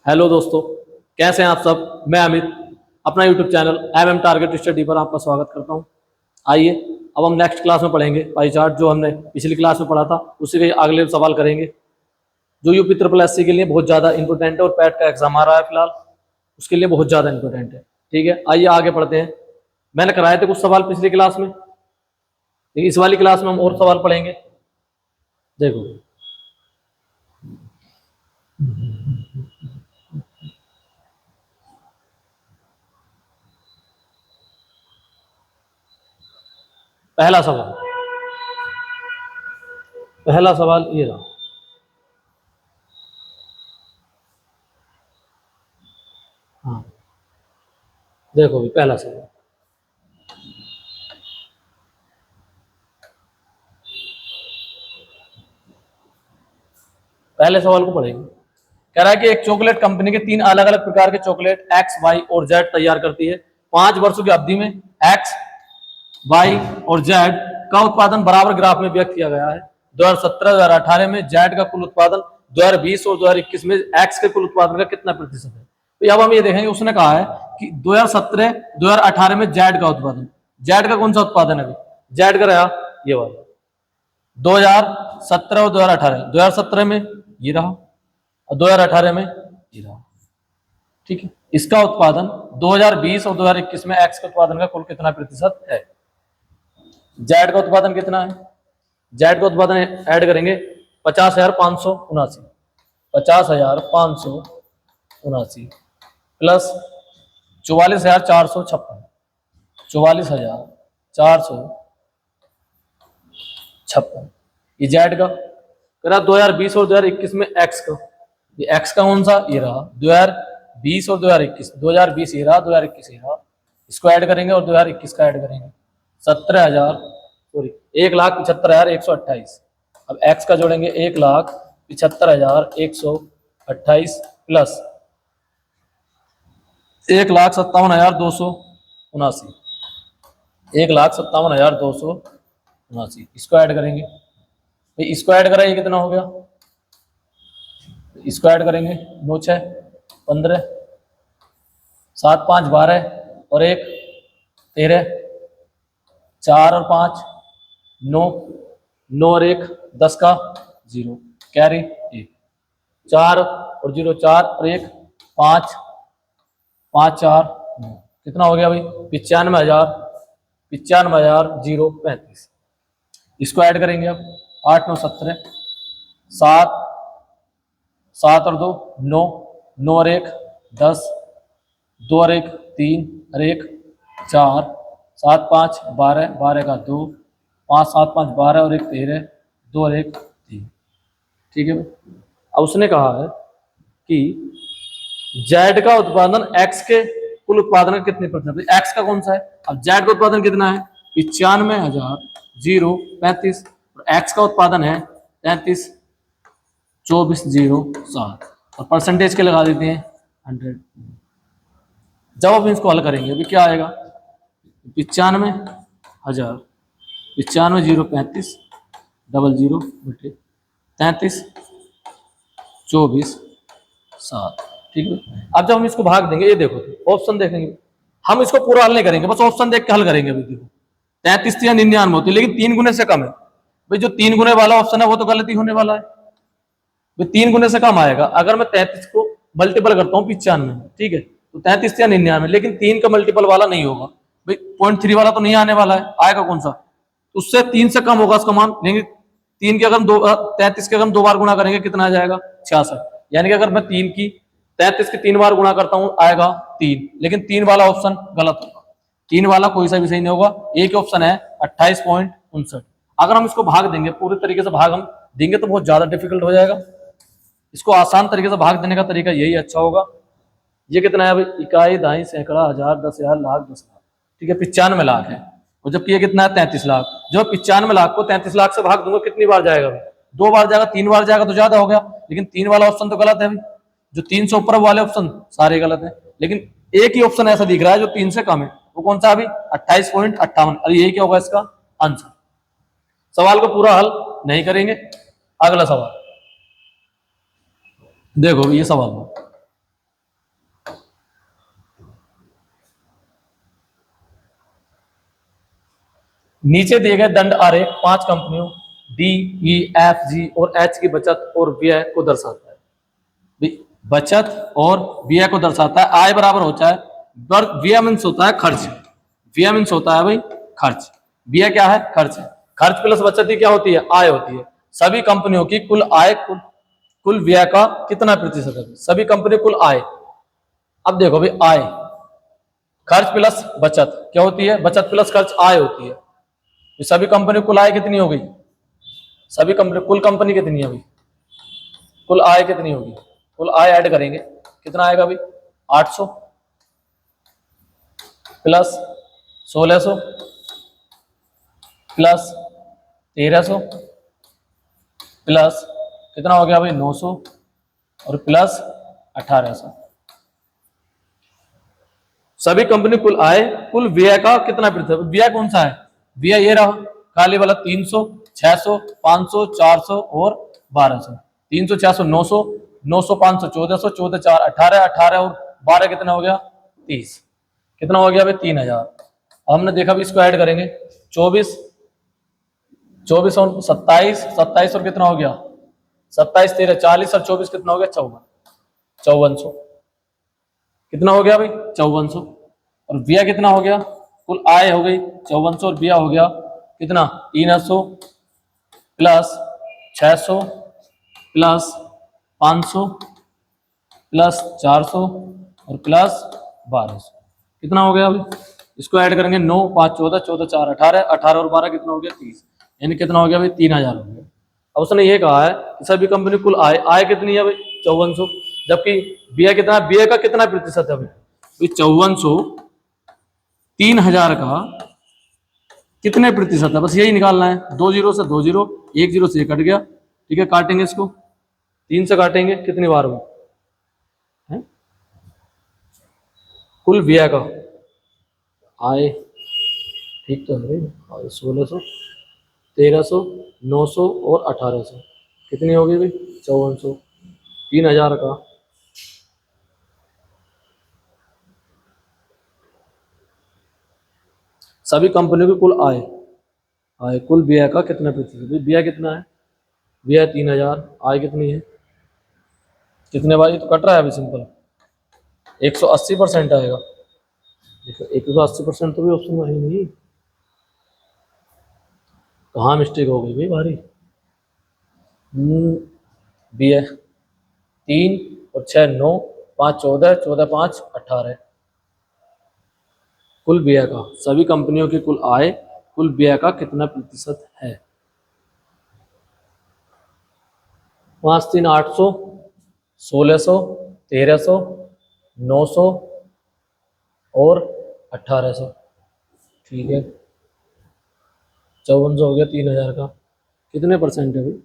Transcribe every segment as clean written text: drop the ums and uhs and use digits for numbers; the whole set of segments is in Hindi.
हेलो दोस्तों, कैसे हैं आप सब। मैं अमित अपना यूट्यूब चैनल टारगेट स्टडी पर आपका स्वागत करता हूं। आइए अब हम नेक्स्ट क्लास में पढ़ेंगे पाई चार्ट, जो हमने पिछली क्लास में पढ़ा था उसी के अगले सवाल करेंगे, जो यूपी ट्रिपल एससी के लिए बहुत ज़्यादा इंपॉर्टेंट है और पैट का एग्जाम आ रहा है फिलहाल, उसके लिए बहुत ज़्यादा इंपॉर्टेंट है। ठीक है, आइए आगे पढ़ते हैं। मैंने कराए थे कुछ सवाल पिछली क्लास में, लेकिन इस वाली क्लास में हम और सवाल पढ़ेंगे। देखो, पहला सवाल पहला सवाल ये रहा। हाँ, देखो भी पहला सवाल, पहले सवाल को पढ़ेंगे। कह रहा है कि एक चॉकलेट कंपनी के 3 अलग अलग प्रकार के चॉकलेट एक्स, वाई और जेड तैयार करती है। 5 वर्षों की अवधि में एक्स, वाई और जेड का उत्पादन बराबर ग्राफ में व्यक्त किया गया है। 2017-2018 में जेड का कुल उत्पादन 2020 और 2021 में एक्स के कुल उत्पादन का कितना प्रतिशत है। तो अब हम ये देखेंगे, उसने कहा है कि 2017-2018 में जेड का उत्पादन, जेड का कौन सा उत्पादन है। जेड का रहा ये वाला 2017 और 2018, 2017 में ये रहा और 2018 में ये रहा। ठीक है, इसका उत्पादन 2020 और 2021 में एक्स के उत्पादन का कुल कितना प्रतिशत है। जेड का उत्पादन कितना है, जेड का उत्पादन ऐड करेंगे 50,579, 50,579 प्लस 44,456, 44,456, ये जेड का। करा 2020 और 2021 में एक्स का, ये एक्स का कौन सा, ये रहा 2020 और 2021, 2020 ये रहा, 2021 ये रहा। इसको ऐड करेंगे और 2021 का ऐड करेंगे, 1,75,128। अब एक्स का जोड़ेंगे 1,75,128 प्लस 1,57,279, 1,57,279, इसको ऐड करेंगे। इसको ऐड करा, ये कितना हो गया, इसको ऐड करेंगे 9 6 15, 7 5 12 और 1 13, 4 और 5 9, 9 और 1 10 का 0, कैरी 1, 4 और 0 4 और 1 5, 5 4 9, कितना हो गया भाई 95,035, इसको ऐड करेंगे अब 8 9 17, 7 7 और 2 9, 9 और 1 10, 2 और 1 3 और 1 4, 7 5 12, 12 का 2, 5 7 5 12 और 1 13, 2 और 1 3। ठीक है, अब उसने कहा है कि जेड का उत्पादन एक्स के कुल उत्पादन का कितने प्रतिशत है। एक्स का कौन सा है, अब जेड का उत्पादन कितना है 95,035 और एक्स का उत्पादन है 33,24,07 और परसेंटेज के लगा देते हैं 100। जब अब इसको हल करेंगे अभी क्या आएगा, 95,000, 95,035 00 बटे 33,24,07। ठीक है, अब जब हम इसको भाग देंगे, ये देखो ऑप्शन देखेंगे, हम इसको पूरा हल नहीं करेंगे, बस ऑप्शन देख के हल करेंगे। अभी देखो 33 या 99 होती है, लेकिन 3 गुने से कम है भाई। जो 3 गुने वाला ऑप्शन है वो तो गलती होने वाला है भाई, 3 गुने से कम आएगा। अगर मैं 33 को मल्टीपल करता हूँ 95, ठीक है, तो 33 या 99, लेकिन 3 का मल्टीपल वाला नहीं होगा भाई, 0.3 वाला तो नहीं आने वाला है। आएगा कौन सा, उससे 3 से कम होगा उसका मान लेंगे। 3 के अगर 33 के अगर 2 बार गुणा करेंगे कितना आ जाएगा 66, यानी कि अगर मैं 33 की 3 बार गुणा करता हूँ आएगा 3, लेकिन 3 वाला ऑप्शन गलत होगा। 3 वाला कोई सा भी सही नहीं होगा। एक ऑप्शन है 28.59। अगर हम इसको भाग देंगे, पूरे तरीके से भाग हम देंगे तो बहुत ज्यादा डिफिकल्ट हो जाएगा। इसको आसान तरीके से भाग देने का तरीका यही अच्छा होगा। ये कितना है भाई, इकाई दाई सैकड़ा हजार 10,000 लाख 10,00,000, ठीक है, 95 लाख है। और जबकि ये कितना है 33 लाख। जो 95 लाख को 33 लाख से भाग दूंगा कितनी बार जाएगा भाई, 2 बार जाएगा, 3 बार जाएगा तो ज्यादा हो गया, लेकिन 3 वाला ऑप्शन तो गलत है भाई। जो 3 से ऊपर वाले ऑप्शन सारे गलत है, लेकिन एक ही ऑप्शन ऐसा दिख रहा है जो 3 से कम है, वो कौन सा अभी 28.58। और यही क्या होगा इसका आंसर। सवाल को पूरा हल नहीं करेंगे। अगला सवाल देखो, ये सवाल नीचे दिए गए दंड आरेख 5 कंपनियों डी, ई, एफ, जी और एच की बचत और व्यय को दर्शाता है। बचत और व्यय को दर्शाता है। आय बराबर होता है, व्यय मीन्स होता है खर्च, व्यय मीन्स होता है भाई खर्च, व्यय क्या है, खर्च है। खर्च प्लस बचत ही क्या होती है, आय होती है। सभी कंपनियों की कुल आय कुल व्यय का कितना प्रतिशत है, सभी कंपनी कुल आय। अब देखो भाई आय, खर्च प्लस बचत क्या होती है, बचत प्लस खर्च आय होती है। तो सभी कंपनी कुल आय कितनी हो गई, सभी कंपनी कुल कंपनी कितनी है भाई, कुल आय कितनी होगी, कुल आय ऐड करेंगे कितना आएगा भाई 800 प्लस 1600 प्लस 1300 प्लस कितना हो गया भाई 900 और प्लस 1800। सभी कंपनी कुल आय कुल व्यय का कितना प्रतिशत, व्यय कौन सा है, व्यय ये रहा काले वाला 300, 600, 500, 400 और 1200। 300, 600, 900, 900, 500, 1400, 14, 4, 18, 18 और 12 कितना हो गया 30, कितना हो गया भाई 3000। हमने देखा भी इसको ऐड करेंगे 24, 24 और 27, 27 और कितना हो गया 27, 13, 40 और 24 कितना हो गया 54, 5400 कितना हो गया भाई 5400। और व्यय कितना हो गया, कुल आय हो गई 5400 और व्यय हो गया कितना 300 प्लस 600 प्लस 500 प्लस 400 और प्लस 1200 कितना हो गया अभी, इसको ऐड करेंगे 9, 5, 14, 14, 4, 18, 18 और 12 कितना हो गया 30, यानी कितना हो गया भाई 3000 हो गया। अब उसने ये कहा है कि सभी कंपनी कुल आय, आय कितनी है भाई 5400, जबकि व्यय कितना, व्यय का कितना प्रतिशत है भाई 5400 3000 का कितने प्रतिशत है, बस यही निकालना है। 2 जीरो से 2 जीरो, 1 जीरो से ये कट गया, ठीक है काटेंगे इसको 3 से काटेंगे कितनी बार हुई है? कुल व्यय का आय, ठीक तो है भाई 1600, 1300, 900 और 1800 कितनी होगी भाई 5400, 3000 का सभी कंपनियों की कुल आय, आय कुल व्यय का कितना प्रतिशत, व्यय कितना है, व्यय 3000, आय कितनी है, कितने बार, ये तो कट रहा है अभी सिंपल 180% आएगा। देखो 180% तो भी ऑप्शन में है नहीं, कहाँ मिस्टेक हो गई भाई भारी। व्यय 3 और 6 9, 5 14, 14 5 18 कुल व्यय का, सभी कंपनियों की कुल आय कुल व्यय का कितना प्रतिशत है, 5 3 800, 1600, 1300, 900 और 1800, ठीक है 5400 हो गया 3000 का, कितने परसेंट है भाई,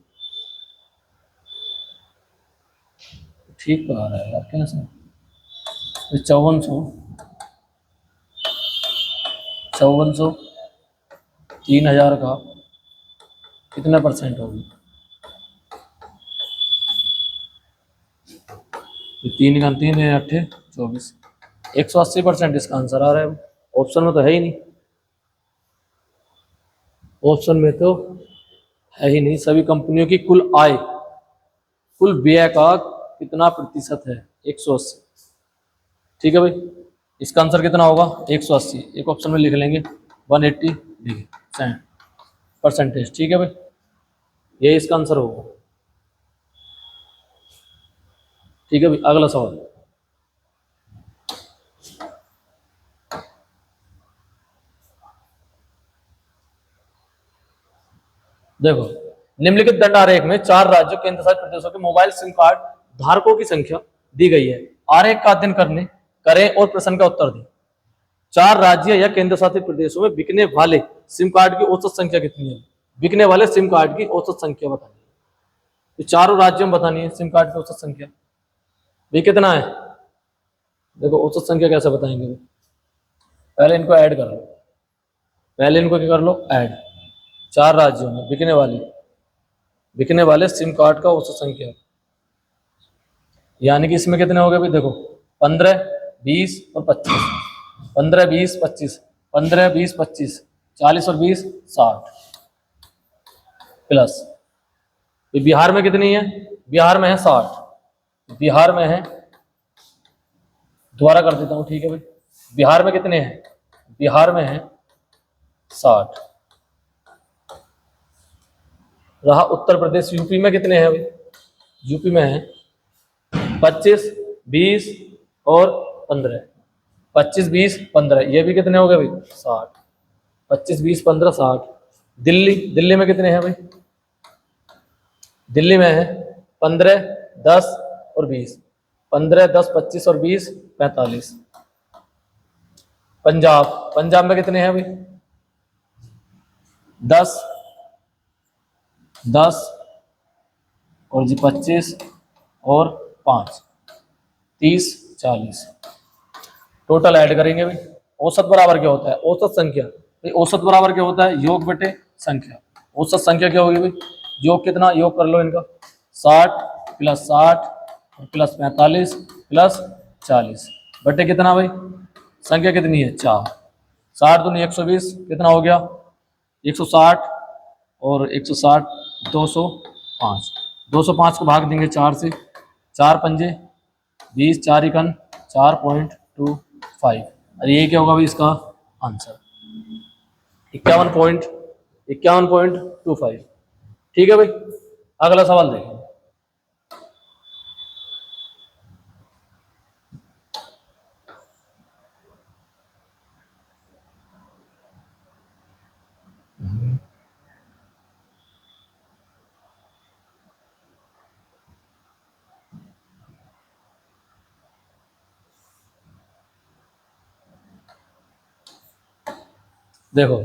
ठीक कहा रहा है यार कैसे, 5400 5400 3000 का कितना परसेंट होगी, तीन का 3 8 24, 180% इसका आंसर आ रहा है। ऑप्शन में तो है ही नहीं, ऑप्शन में तो है ही नहीं। सभी कंपनियों की कुल आय कुल व्यय का कितना प्रतिशत है 180, ठीक है भाई इसका आंसर कितना होगा 180, एक ऑप्शन में लिख लेंगे 180 डिग्री परसेंटेज, ठीक है भाई ये इसका आंसर होगा। ठीक है भाई अगला सवाल, देखो निम्नलिखित दंड आरेख में 4 राज्यों केंद्र शासित प्रदेशों के मोबाइल सिम कार्ड धारकों की संख्या दी गई है, आरेख का अध्ययन करें और प्रश्न का उत्तर दें। 4 राज्य या केंद्र शासित प्रदेशों में बिकने वाले सिम कार्ड की औसत संख्या कितनी है, बिकने वाले सिम कार्ड की औसत संख्या बतानी है, तो चारों राज्यों में बतानी है सिम कार्ड की औसत संख्या भी कितना है। देखो औसत संख्या कैसे बताएंगे, पहले इनको ऐड कर लो, पहले इनको क्या कर लो ऐड, 4 राज्यों में बिकने वाले सिम कार्ड का औसत संख्या, यानी कि इसमें कितने हो गए भाई देखो 15, 20 और 25, 15, 20, 25, 15, 20, 25, 40 और 20 60 प्लस बिहार में कितनी है, बिहार में है 60, बिहार में है, दोबारा कर देता हूं, ठीक है भाई, बिहार में कितने हैं, बिहार में है 60। रहा उत्तर प्रदेश, यूपी में कितने हैं भाई, यूपी में है 25 20 और 15, 25 20 15, ये भी कितने हो गए भाई 60, 25 20 15 60। दिल्ली, दिल्ली में कितने हैं भाई, दिल्ली में है 15 10 और 20, 15 10 25 और 20 45। पंजाब, पंजाब में कितने हैं भाई 10 10 और जी 25 और 5 30 40। टोटल ऐड करेंगे भाई, औसत बराबर क्या होता है, औसत संख्या भाई, औसत बराबर क्या होता है, योग बटे संख्या। औसत संख्या क्या होगी भाई, योग कितना, योग कर लो इनका, 60 प्लस 60 और प्लस 45 प्लस 40 बटे कितना भाई, संख्या कितनी है 4, 60 दूनी 120 कितना हो गया 160 और 160 205, 205 को भाग देंगे 4 से, 4 पंजे 20, 4 इकन 4.25, और ये क्या होगा भाई इसका आंसर 51.25। ठीक है भाई, अगला सवाल देखें। देखो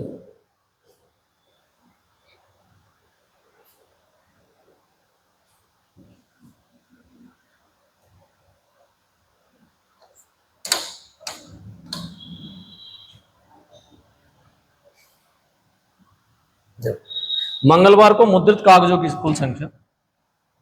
मंगलवार को मुद्रित कागजों की कुल संख्या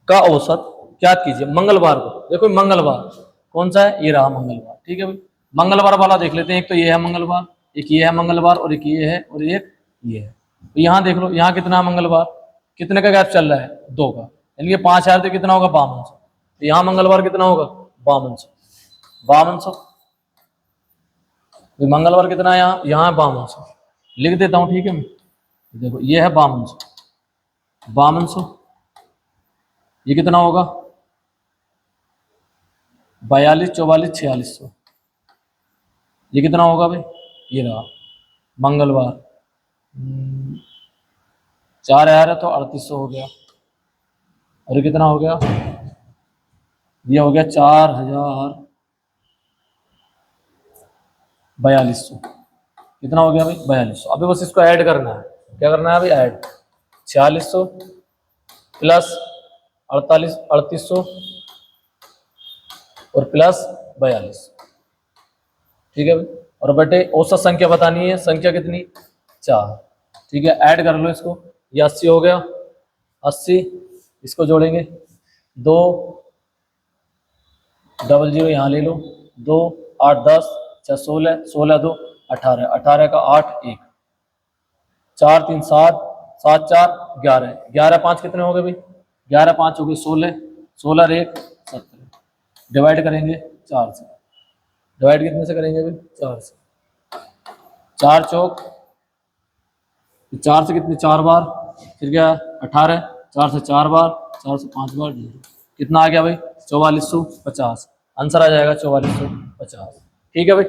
का औसत ज्ञात कीजिए। मंगलवार को, देखो मंगलवार कौन सा है, ये रहा मंगलवार, ठीक है भाई। मंगलवार वाला देख लेते हैं, एक तो ये है मंगलवार, एक ये है मंगलवार और एक ये है और एक ये है। तो यहाँ देख लो, यहाँ कितना है मंगलवार, कितने का गैप चल रहा है 2 का, यानी कि 5000 तो कितना होगा 5200। तो यहाँ मंगलवार कितना होगा 5200, 5200। तो मंगलवार कितना है, यहाँ है 5200, लिख देता हूँ, ठीक है। मैं देखो ये है 5200, 5200 ये कितना होगा 42 44 4600, ये कितना होगा भाई, ये रहा मंगलवार 4000 है तो 3800 हो गया, और ये कितना हो गया, ये हो गया 4200, कितना हो गया भाई 4200। अभी बस इसको ऐड करना है, क्या करना है भाई, ऐड 4600 प्लस 3800 और प्लस 4200, ठीक है भाई। और बटे औसत संख्या बतानी है, संख्या कितनी 4, ठीक है। ऐड कर लो इसको, ये 80 हो गया, 80 इसको जोड़ेंगे 2 00 यहाँ ले लो, 2 8 10 6 16 16 2 18, 18 का 8 1 4 3 7 7 4 11, 11 5 कितने हो गए भाई, 11 5 हो गए 16, 16 1 17, डिवाइड करेंगे 4 से, डिवाइड कितने से करेंगे भाई 4 से, 4 चौक 4 से कितने 4 बार, फिर क्या 18, 4 से 4 बार, 4 से 5 बार, कितना आ गया भाई 4450, आंसर आ जाएगा 4450। ठीक है भाई,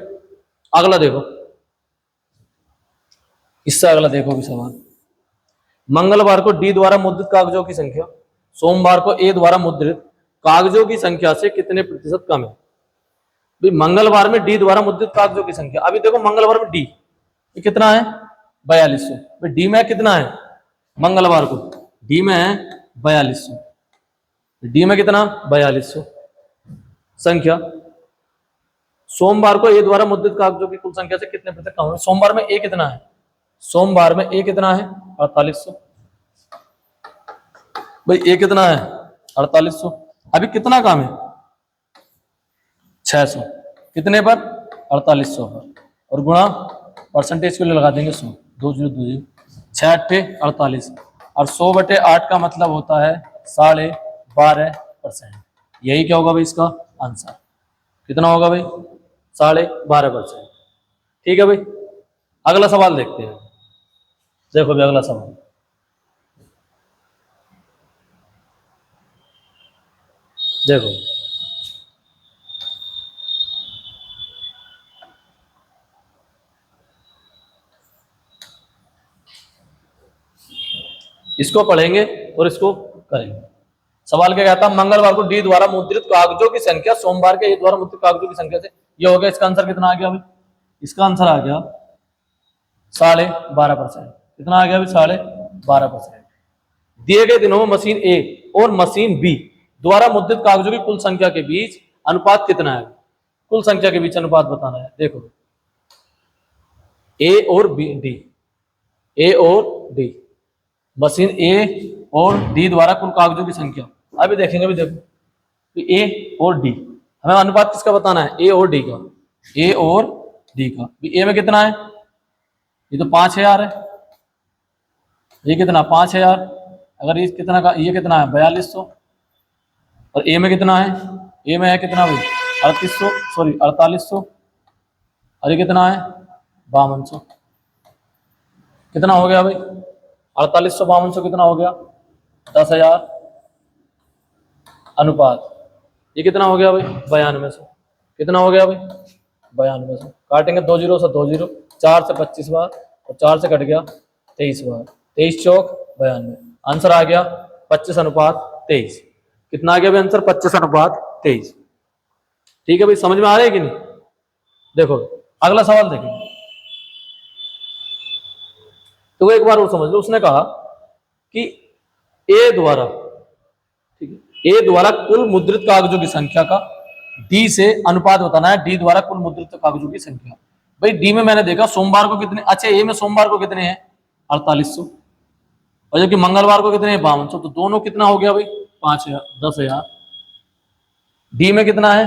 अगला देखो, इससे अगला देखो भी सवाल। मंगलवार को डी द्वारा मुद्रित कागजों की संख्या सोमवार को ए द्वारा मुद्रित कागजों की संख्या से कितने प्रतिशत कम है। भाई मंगलवार में डी द्वारा मुद्रित कागजों की संख्या, अभी देखो मंगलवार में डी कितना है 4200, भाई डी में कितना है मंगलवार को, डी में है 4200, डी में कितना 4200 संख्या। सोमवार को ए द्वारा मुद्रित कागजों की कुल संख्या से कितने प्रतिशत कम है। सोमवार में ए कितना है, सोमवार में ए कितना है 4800, भाई ए कितना है 4800, अभी कितना काम है 600, कितने पर 4800 पर, और गुणा परसेंटेज के लिए लगा देंगे 100, दो जीरो दो जीरो, 6×8 = 48, और 100/8 का मतलब होता है 12.5%। यही क्या होगा भाई इसका आंसर, कितना होगा भाई 12.5%। ठीक है भाई, अगला सवाल देखते हैं। देखो भाई अगला सवाल, देखो इसको पढ़ेंगे और इसको करेंगे। सवाल क्या कहता है, मंगलवार को डी द्वारा मुद्रित कागजों की संख्या सोमवार के ए द्वारा मुद्रित कागजों की संख्या से ये हो गया। इसका आंसर कितना आ गया भाई, इसका आंसर आ गया 12.5%। कितना आ गया भाई 12.5%। दिए गए दिनों में मशीन ए और मशीन बी द्वारा मुद्रित कागजों की कुल संख्या के बीच अनुपात कितना है। कुल संख्या के बीच अनुपात बताना है। देखो ए और बी डी, ए और डी, मशीन ए और डी द्वारा कुल कागजों की संख्या। अभी देखेंगे भी, देखो ए और डी, हमें अनुपात किसका बताना है, ए और डी का। ए और डी का, ए में कितना है, ये तो 5000 है, ये कितना 5000, अगर ये कितना का, ये कितना है 4200, और ए में कितना है, ए में है कितना भाई 3800, सॉरी 4800, और ये कितना है 5200। कितना हो गया भाई 4800 5200 कितना हो गया 10,000। अनुपात ये कितना हो गया भाई 9200। कितना हो गया भाई 9200। काटेंगे 2 जीरो से 2 जीरो, 4 से 25 बार, और 4 से कट गया 23 बार, 23 चौक 92। आंसर आ गया 25:23। कितना आ गया भाई आंसर 25:23। ठीक है भाई, समझ में आ रहा है कि नहीं। देखो अगला सवाल देखेंगे, तो एक बार और समझ लो। उसने कहा कि ए द्वारा, ठीक है, ए द्वारा कुल मुद्रित कागजों की संख्या का डी से अनुपात बताना है। डी द्वारा कुल मुद्रित कागजों की संख्या, भाई डी में मैंने देखा सोमवार को कितने, अच्छा ए में सोमवार को कितने हैं 4800, और जबकि मंगलवार को कितने हैं 5200, तो दोनों कितना हो गया भाई 5000 10,000। डी में कितना है,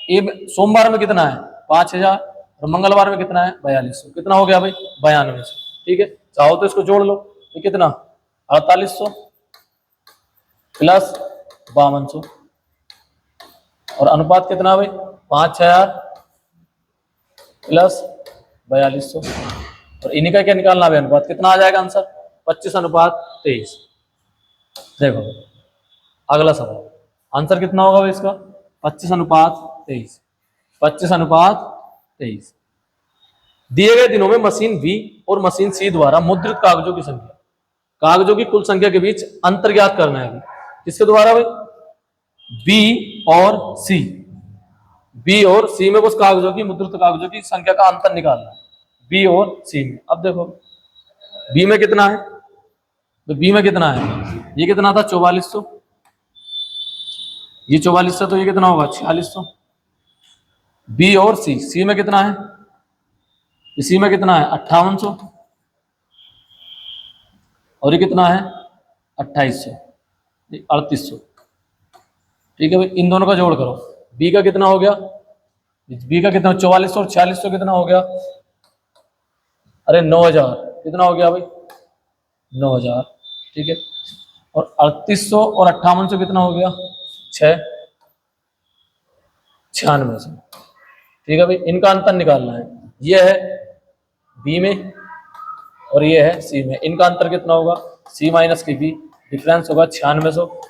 ए में सोमवार में कितना है 5000, और मंगलवार में कितना है 4200। कितना हो गया भाई 9200। ठीक है, चाहो तो इसको जोड़ लो, ये कितना 4800 प्लस 5200, और अनुपात कितना भाई 5000 प्लस 4200, और इन्हीं का क्या निकालना है अनुपात, कितना आ जाएगा आंसर 25:23। देखो अगला सवाल, आंसर कितना होगा भाई इसका 25:23। 25:23। दिए गए दिनों में मशीन बी और मशीन सी द्वारा मुद्रित कागजों की संख्या, कागजों की कुल संख्या के बीच अंतर ज्ञात करना है। किसके द्वारा भाई, बी और सी, बी और सी में कुछ कागजों की, मुद्रित कागजों की संख्या का अंतर निकालना है, बी और सी में। अब देखो बी में कितना है, तो बी में कितना है, ये कितना था 4400, ये 4400, तो ये कितना होगा 4600। बी और सी में कितना है, इसी में कितना है 5800, और ये कितना है 2800, 3800। ठीक है भाई, इन दोनों का जोड़ करो, बी का कितना हो गया, बी का कितना 4400 और 4600 कितना हो गया, अरे 9000। कितना हो गया भाई 9000। ठीक है, और 3800 और 5800 कितना हो गया 9600। ठीक है भाई, इनका अंतर निकालना है। ये है बी में और ये है सी में, इनका अंतर कितना होगा, सी माइनस की बी, डिफरेंस होगा 9600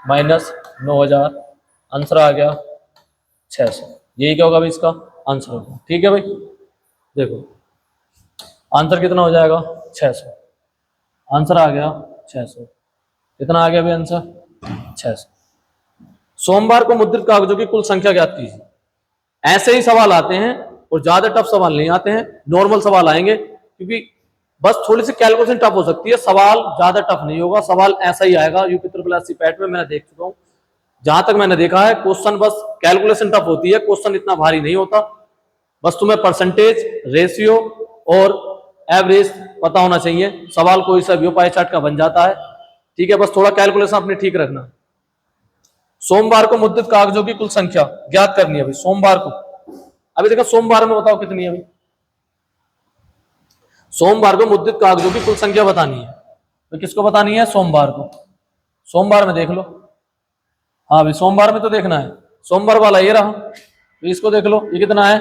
माइनस 9000, आंसर आ गया 600। यही क्या होगा भाई इसका आंसर होगा। ठीक है भाई, देखो आंसर कितना हो जाएगा 600, आंसर आ गया 600। कितना आ गया भाई आंसर 600। सोमवार को मुद्रित कागजों की कुल संख्या ज्ञात कीजिए। ऐसे ही सवाल आते हैं और ज्यादा टफ सवाल नहीं आते हैं, नॉर्मल सवाल आएंगे, क्योंकि बस थोड़ी सी कैलकुलेशन टफ हो सकती है, सवाल ज्यादा टफ नहीं होगा। सवाल ऐसा ही आएगा यूपी ट्रिपल पैट में, मैंने देख चुका हूं, जहां तक मैंने देखा है क्वेश्चन बस कैलकुलेशन टफ होती है, क्वेश्चन इतना भारी नहीं होता। बस तुम्हें परसेंटेज, रेशियो और एवरेज पता होना चाहिए, सवाल कोई सा भी पाई चार्ट का बन जाता है। ठीक है, बस थोड़ा कैलकुलेशन अपने ठीक रखना। सोमवार को मुद्रित कागजों की कुल संख्या ज्ञात करनी है भाई, सोमवार को। अभी देखो सोमवार में बताओ कितनी है भाई, सोमवार को मुद्रित कागजों की कुल संख्या बतानी है। तो किसको बतानी है? सोमवार को। सोमवार में देख लो। हाँ भाई सोमवार में तो देखना है। सोमवार वाला ये रहा, तो इसको देख लो। ये कितना है?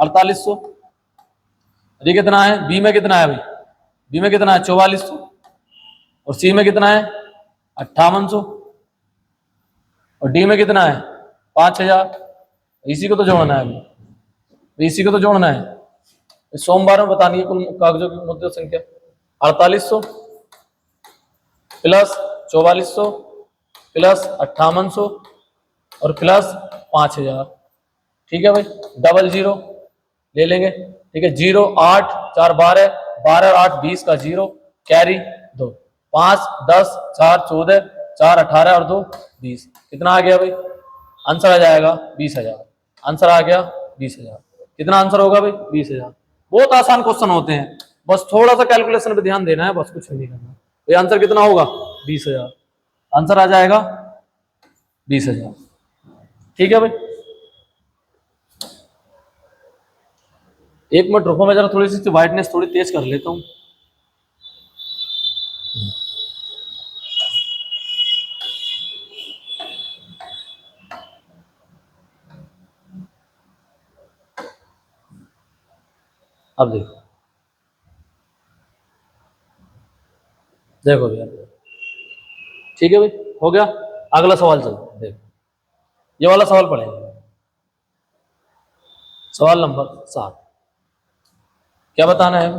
4800। ये कितना है? बी में कितना है भाई? बी में कितना है? 4400। और सी में कितना है? 5800। और डी में कितना है? 5000। इसी को तो जोड़ना है अभी, इसी को तो जोड़ना है। सोमवार में बतानी है कुल कागजों की मुद्रित संख्या। 4800 प्लस 4400 प्लस 5800 और प्लस 5000। ठीक है भाई, डबल जीरो ले लेंगे। ठीक है, 0 8 4 12, 12 8 20 का 0, कैरी 2, 5 10 4 14, 4 18 और 2 20। कितना आ गया भाई? आंसर आ जाएगा 20,000। आंसर आ गया 20,000। कितना आंसर होगा भाई? 20,000। बहुत आसान क्वेश्चन होते हैं, बस थोड़ा सा कैलकुलेशन पे ध्यान देना है, बस कुछ नहीं करना। तो आंसर कितना होगा? 20,000। आंसर आ जाएगा 20,000। ठीक है भाई, एक मिनट रुको, मैं जरा थोड़ी सी वाइटनेस थोड़ी तेज कर लेता हूँ। अब देखो, देखो भैया, ठीक है भाई, हो गया। अगला सवाल चलते हैं। देखो ये वाला सवाल पढ़ेंगे, सवाल नंबर 7। क्या बताना है?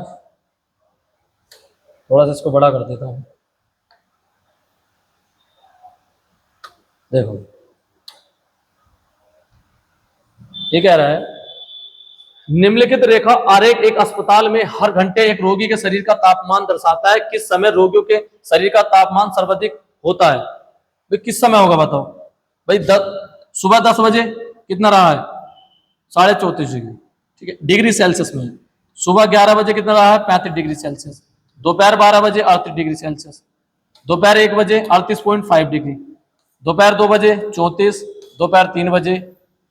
थोड़ा सा इसको बड़ा कर देता हूं। देखो ये कह रहा है, निम्नलिखित रेखा आरेख एक अस्पताल में हर घंटे एक रोगी के शरीर का तापमान दर्शाता है। किस समय रोगियों के शरीर का तापमान सर्वाधिक होता है? भाई किस समय होगा बताओ भाई? सुबह 10 बजे कितना रहा है? 34.5 डिग्री। ठीक है, डिग्री सेल्सियस में। सुबह 11 बजे कितना रहा है? 35 डिग्री सेल्सियस। दोपहर 12 बजे 38 डिग्री सेल्सियस। दोपहर 1 बजे 38.5 डिग्री। दोपहर 2 बजे 34। दोपहर 3 बजे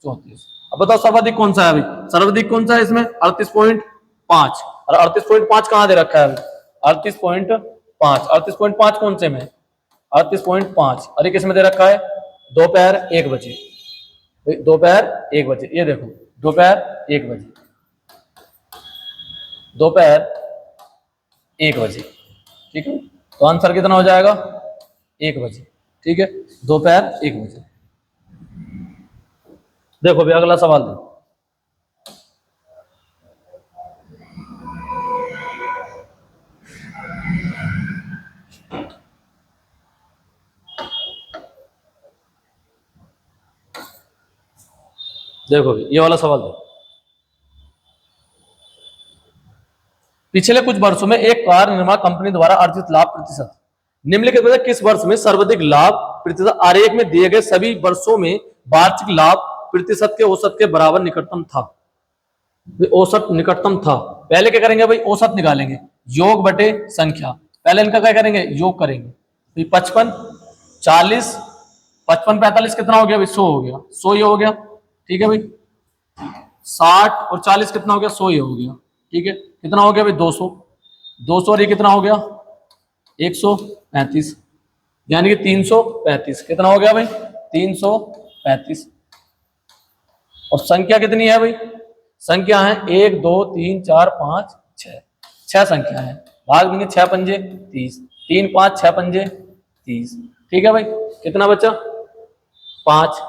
34। अब बताओ सर्वाधिक कौन सा है अभी? सर्वाधिक कौन सा है इसमें? 38.5। और 38.5 कहां दे रखा है? 38.5। 38.5 कौन से में? 38.5। अरे किस में दे रखा है? दोपहर 1 बजे। दोपहर 1 बजे, ये देखो, दोपहर 1 बजे। दोपहर 1 बजे। ठीक है, तो आंसर कितना हो जाएगा? 1 बजे। ठीक है, दोपहर 1 बजे। देखो भी अगला सवाल देखो। देखो भी ये वाला सवाल देखो। पिछले कुछ वर्षों में एक कार निर्माण कंपनी द्वारा अर्जित लाभ प्रतिशत निम्नलिखित में किस वर्ष में सर्वाधिक लाभ प्रतिशत आरेख में दिए गए सभी वर्षों में वार्षिक लाभ प्रतिशत के औसत के बराबर निकटतम था? औसत निकटतम था। पहले क्या करेंगे भाई? औसत निकालेंगे, योग बटे संख्या। पहले इनका क्या करेंगे? योग करेंगे। 55 40 55 45 कितना हो गया भाई? 100 हो गया। 100 ये हो गया। ठीक है भाई, 60 और 40 कितना हो गया? 100 ये हो गया। ठीक है, कितना हो गया भाई? 200। 200 और ये कितना हो गया? 135, यानी कि 335। कितना हो गया भाई? 335। और संख्या कितनी है भाई? संख्या है 1 2 3 4 5 6। 6 संख्या है। भाग देंगे 6 पंजे 30, 3 5 6 पंजे 30। ठीक है भाई, कितना बचा? 5।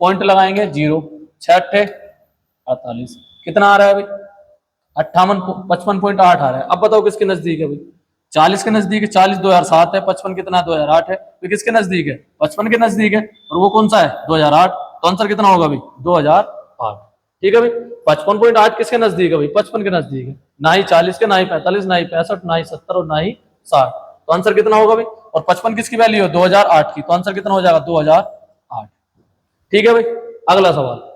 पॉइंट लगाएंगे 0, 6 अट्ठे 48। कितना आ रहा है भाई? 55.8 आ रहा है। अब बताओ किसके नजदीक है भाई? 40 के नजदीक है। 40 2007 है। 55 कितना है? 2008 है। तो किसके नजदीक है? 55 के नजदीक है। और वो कौन सा है? 2008। तो आंसर कितना होगा भाई? 2008। ठीक है भाई, 55.8 किसके नजदीक है भाई? 55 के नजदीक है। ना ही 40 के, ना ही 45, ना ही 65, ना ही 70 और ना ही 60। तो आंसर कितना होगा भाई? और 55 किसकी वैल्यू है? 2008 की। तो आंसर कितना हो जाएगा? 2008। ठीक है भाई, अगला सवाल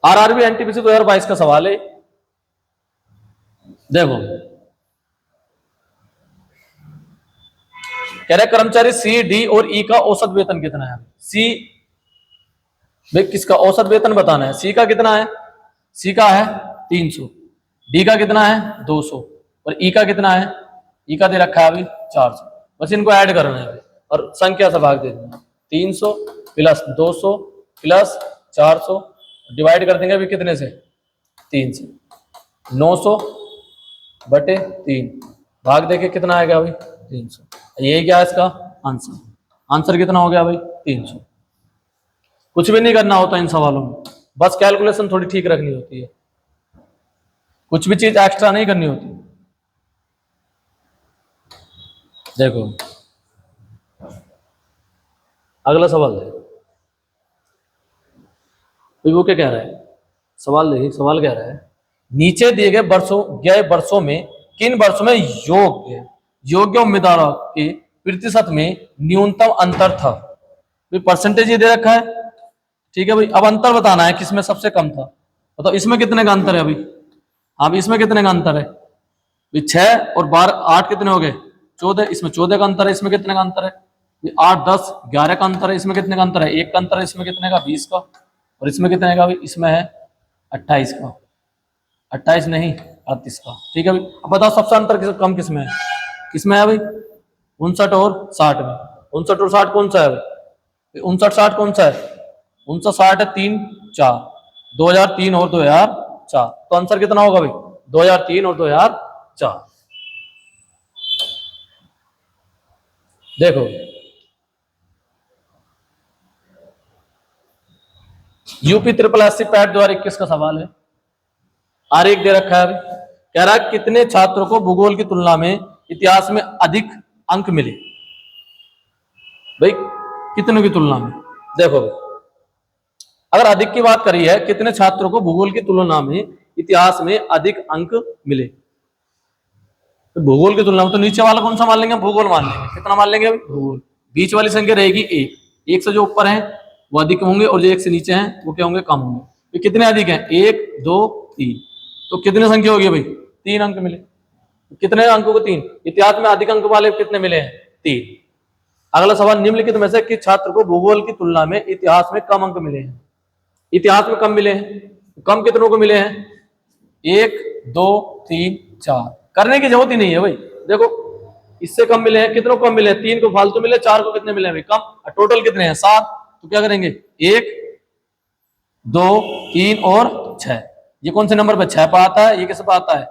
आरआरबी एनटीपीसी 2022 का सवाल है। देखो कह रहे कर्मचारी सी डी और ई का औसत वेतन कितना है? सी भाई किसका औसत वेतन बताना है। सी का कितना है? सी का है 300। डी का कितना है? 200। और ई का कितना है, ई का दे रखा है अभी 400। बस इनको ऐड करना है और संख्या से भाग दे देना। 300 प्लस 200 प्लस 400 डिवाइड कर देंगे अभी कितने से, 3 से। 900 बटे 3 भाग देके कितना आएगा अभी 300। ये क्या है इसका आंसर, आंसर कितना हो गया भाई 300। कुछ भी नहीं करना होता इन सवालों में, बस कैलकुलेशन थोड़ी ठीक रखनी होती है, कुछ भी चीज एक्स्ट्रा नहीं करनी होती। देखो अगला सवाल है, वो क्या कह रहा है, सवाल देखिए, सवाल कह रहा है नीचे दिए गए वर्षों में किन वर्षों में योग्य उम्मीदवारों के प्रतिशत में न्यूनतम अंतर था। परसेंटेज ये दे रखा है, ठीक है भाई। अब अंतर बताना है किसमें सबसे कम था, बताओ इसमें कितने का अंतर है अभी। हाँ भाई इसमें कितने का अंतर है, 6 और 12 8 कितने हो गए 14, इसमें 14 का अंतर है, इसमें कितने का अंतर है 8 10 11 का अंतर है, इसमें कितने का अंतर है 1 का अंतर है, इसमें कितने का 20 का, और इसमें कितने का, इसमें है 28 का, 28 नहीं 38 का, ठीक है भाई। अब बताओ सबसे अंतर कम किसमें है, किसमें है भाई 59 और 60 में। 59 और 60 कौन सा है भाई, 59 60 कौन सा है, 59 60 है 3 4, 2003 और 2004, तो आंसर कितना होगा भाई 2003 और 2004। देखो यूपी ट्रिपल एससी पैट 2021 का सवाल है, आरेख दे रखा है अभी। कह रहा है कितने छात्रों को भूगोल की तुलना में इतिहास में अधिक अंक मिले, भाई कितनों की तुलना में। देखो अगर अधिक की बात करी है, कितने छात्रों को भूगोल की तुलना में इतिहास में अधिक अंक मिले, तो भूगोल की तुलना में तो नीचे वाला कौन सा मान लेंगे, भूगोल मान लेंगे। कितना मान लेंगे भूगोल, बीच वाली संख्या रहेगी 1, 1 से जो ऊपर है वो अधिक होंगे और जो 1 से नीचे हैं वो क्या होंगे कम होंगे। तो कितने अधिक हैं 1 2 3, तो कितनी संख्या होगी भाई 3 अंक मिले। कितने अंकों को 3, इतिहास में अधिक अंक वाले कितने मिले हैं 3। अगला सवाल निम्नलिखित में से किस छात्र को भूगोल की तुलना में इतिहास में कम अंक मिले हैं, इतिहास में कम मिले हैं, कम कितनों को मिले हैं 1 2 3 4, करने की जरूरत ही नहीं है भाई। देखो इससे कम मिले हैं, कितनों को कम मिले हैं 3 को फालतू मिले, 4 को कितने मिले हैं भाई कम, टोटल कितने हैं 7। तो क्या करेंगे 1 2 3 और 6, ये कौन से नंबर पे 6 पे आता है, ये किस पे आता है,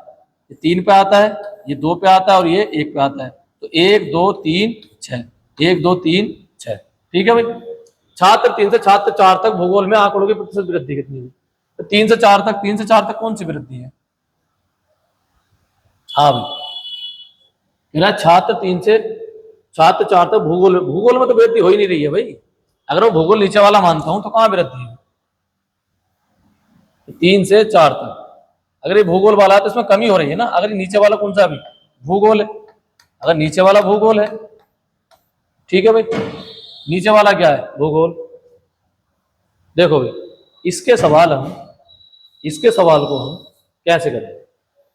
ये 3 पे आता है, ये 2 पे आता है और ये 1 पे आता है। तो 1 2 3 6, 1 2 3 6, ठीक है भाई। छात्र 3 से छात्र 4 तक भूगोल में आंकड़ों की प्रतिशत वृद्धि कितनी हुई, तो 3 से 4 तक, 3 से 4 तक कौन सी वृद्धि है। हाँ भाई मेरा छात्र 3 से छात्र 4 तक भूगोल में तो वृद्धि हो ही नहीं रही है भाई। अगर मैं भूगोल नीचे वाला मानता हूं तो कहां वृद्धि है, 3 से 4 तक। अगर ये भूगोल वाला है तो इसमें कमी हो रही है ना। अगर ये नीचे वाला कौन सा अभी भूगोल है, अगर नीचे वाला भूगोल है, ठीक है भाई, नीचे वाला क्या है भूगोल। देखो भाई इसके सवाल को हम कैसे करें,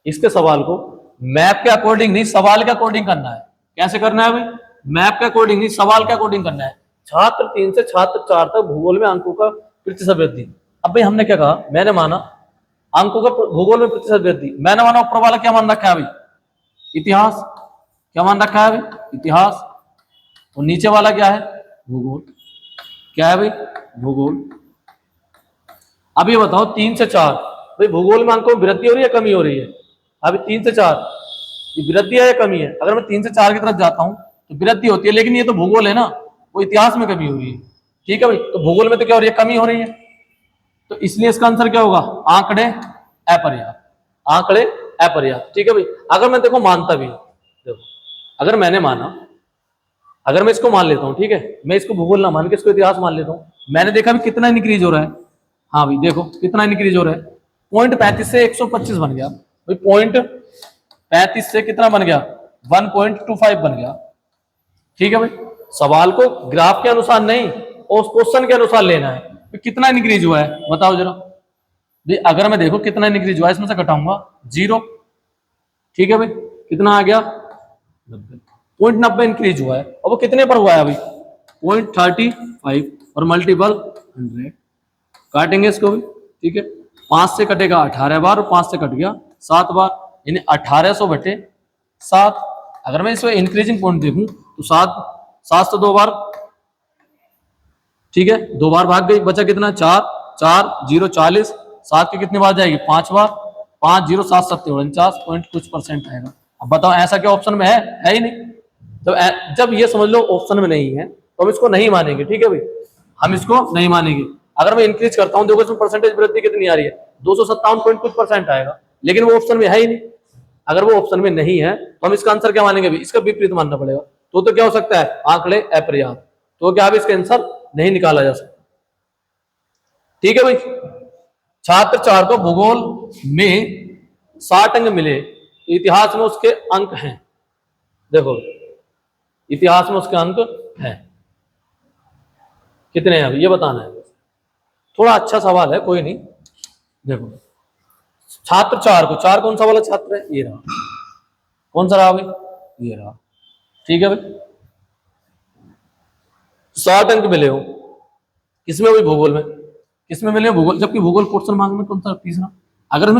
इसके सवाल को मैप के अकॉर्डिंग नहीं सवाल के अकॉर्डिंग करना है। कैसे करना है भाई, मैप के अकॉर्डिंग नहीं सवाल के अकॉर्डिंग करना है। छात्र 3 से छात्र 4 तक भूगोल में अंकों का प्रतिशत वृद्धि। अब भाई हमने क्या कहा, मैंने माना अंकों का भूगोल में प्रतिशत वृद्धि, मैंने माना ऊपर वाला क्या मान रखा है भाई इतिहास, क्या मान रखा है भाई इतिहास, और नीचे वाला क्या है भूगोल, क्या है भाई भूगोल। अब ये बताओ 3 से 4 भाई भूगोल में अंकों में वृद्धि हो रही है कमी हो रही है। अभी 3 से 4 ये वृद्धि है या कमी है, अगर मैं 3 से 4 की तरफ जाता हूं तो वृद्धि होती है, लेकिन ये तो भूगोल है ना, वो इतिहास में कमी हो रही है, ठीक है भाई। तो भूगोल में तो क्या हो रही है कमी हो रही है, तो इसलिए इसका आंसर क्या होगा आंकड़े अपर्याप्त, आंकड़े अपर्याप्त, ठीक है भाई। अगर मैं देखो मानता भी, देखो अगर मैंने माना, अगर मैं इसको मान लेता हूं, ठीक है, मैं इसको भूगोल ना मान के इसको इतिहास मान लेता हूं, मैंने देखा भी कितना इंक्रीज हो रहा है। हाँ भाई देखो कितना इंक्रीज हो रहा है, 0.35 से 125 बन गया भाई, 0.35 से कितना बन गया 1.25 बन गया, ठीक है भाई। सवाल को ग्राफ के अनुसार नहीं और क्वेश्चन के अनुसार लेना है, तो कितना इंक्रीज हुआ है बताओ जरा भाई। अगर मैं देखो कितना इंक्रीज हुआ है, इसमें से घटाऊंगा 0, ठीक है भाई, कितना आ गया 0.90 इंक्रीज हुआ है। और वो कितने पर हुआ है भाई 0.35 और मल्टीपल 100, काटेंगे इसको भी, ठीक है। 5 से कटेगा 18 बार और 5 से कट गया 7 बार, यानी 1800 बटे 7। अगर मैं इसमें इंक्रीजिंग पॉइंट देखूं तो 7 7 से 2 बार, ठीक है, 2 बार भाग गई, बचा कितना 4, 4 0 40, 7 के कितने बार जाएगी 5 बार, 5 0 7 7 49 पॉइंट कुछ परसेंट आएगा। अब बताओ ऐसा क्या ऑप्शन में है ही नहीं। जब ये समझ लो ऑप्शन में नहीं है तो हम इसको नहीं मानेंगे, ठीक है भाई, हम इसको नहीं मानेंगे। अगर मैं इंक्रीज करता हूं देखो इसमें परसेंटेज वृद्धि कितनी आ रही है 257 पॉइंट कुछ परसेंट आएगा, लेकिन वो ऑप्शन में है ही नहीं। अगर वो ऑप्शन में नहीं है तो हम इसका आंसर क्या मानेंगे भी, इसका विपरीत मानना पड़ेगा। तो क्या हो सकता है, आंकड़े अपर्याप्त, तो क्या अब इसका आंसर नहीं निकाला जा सकता, ठीक है भाई। छात्र 4 को भूगोल में 60 अंक मिले तो इतिहास में उसके अंक हैं, देखो इतिहास में उसके अंक हैं कितने हैं अभी ये बताना है। थोड़ा अच्छा सवाल है, कोई नहीं। देखो छात्र 4 को, 4 कौन सा वाला छात्र है, ये रहा, कौन सा रहा भाई, ये रहा, ठीक है भाई। 60 अंक मिले हो किसमें भाई, भूगोल में, किसमें मिले भूगोल, जबकि भूगोल क्वेश्चन मांग में कौन सा तीसरा। अगर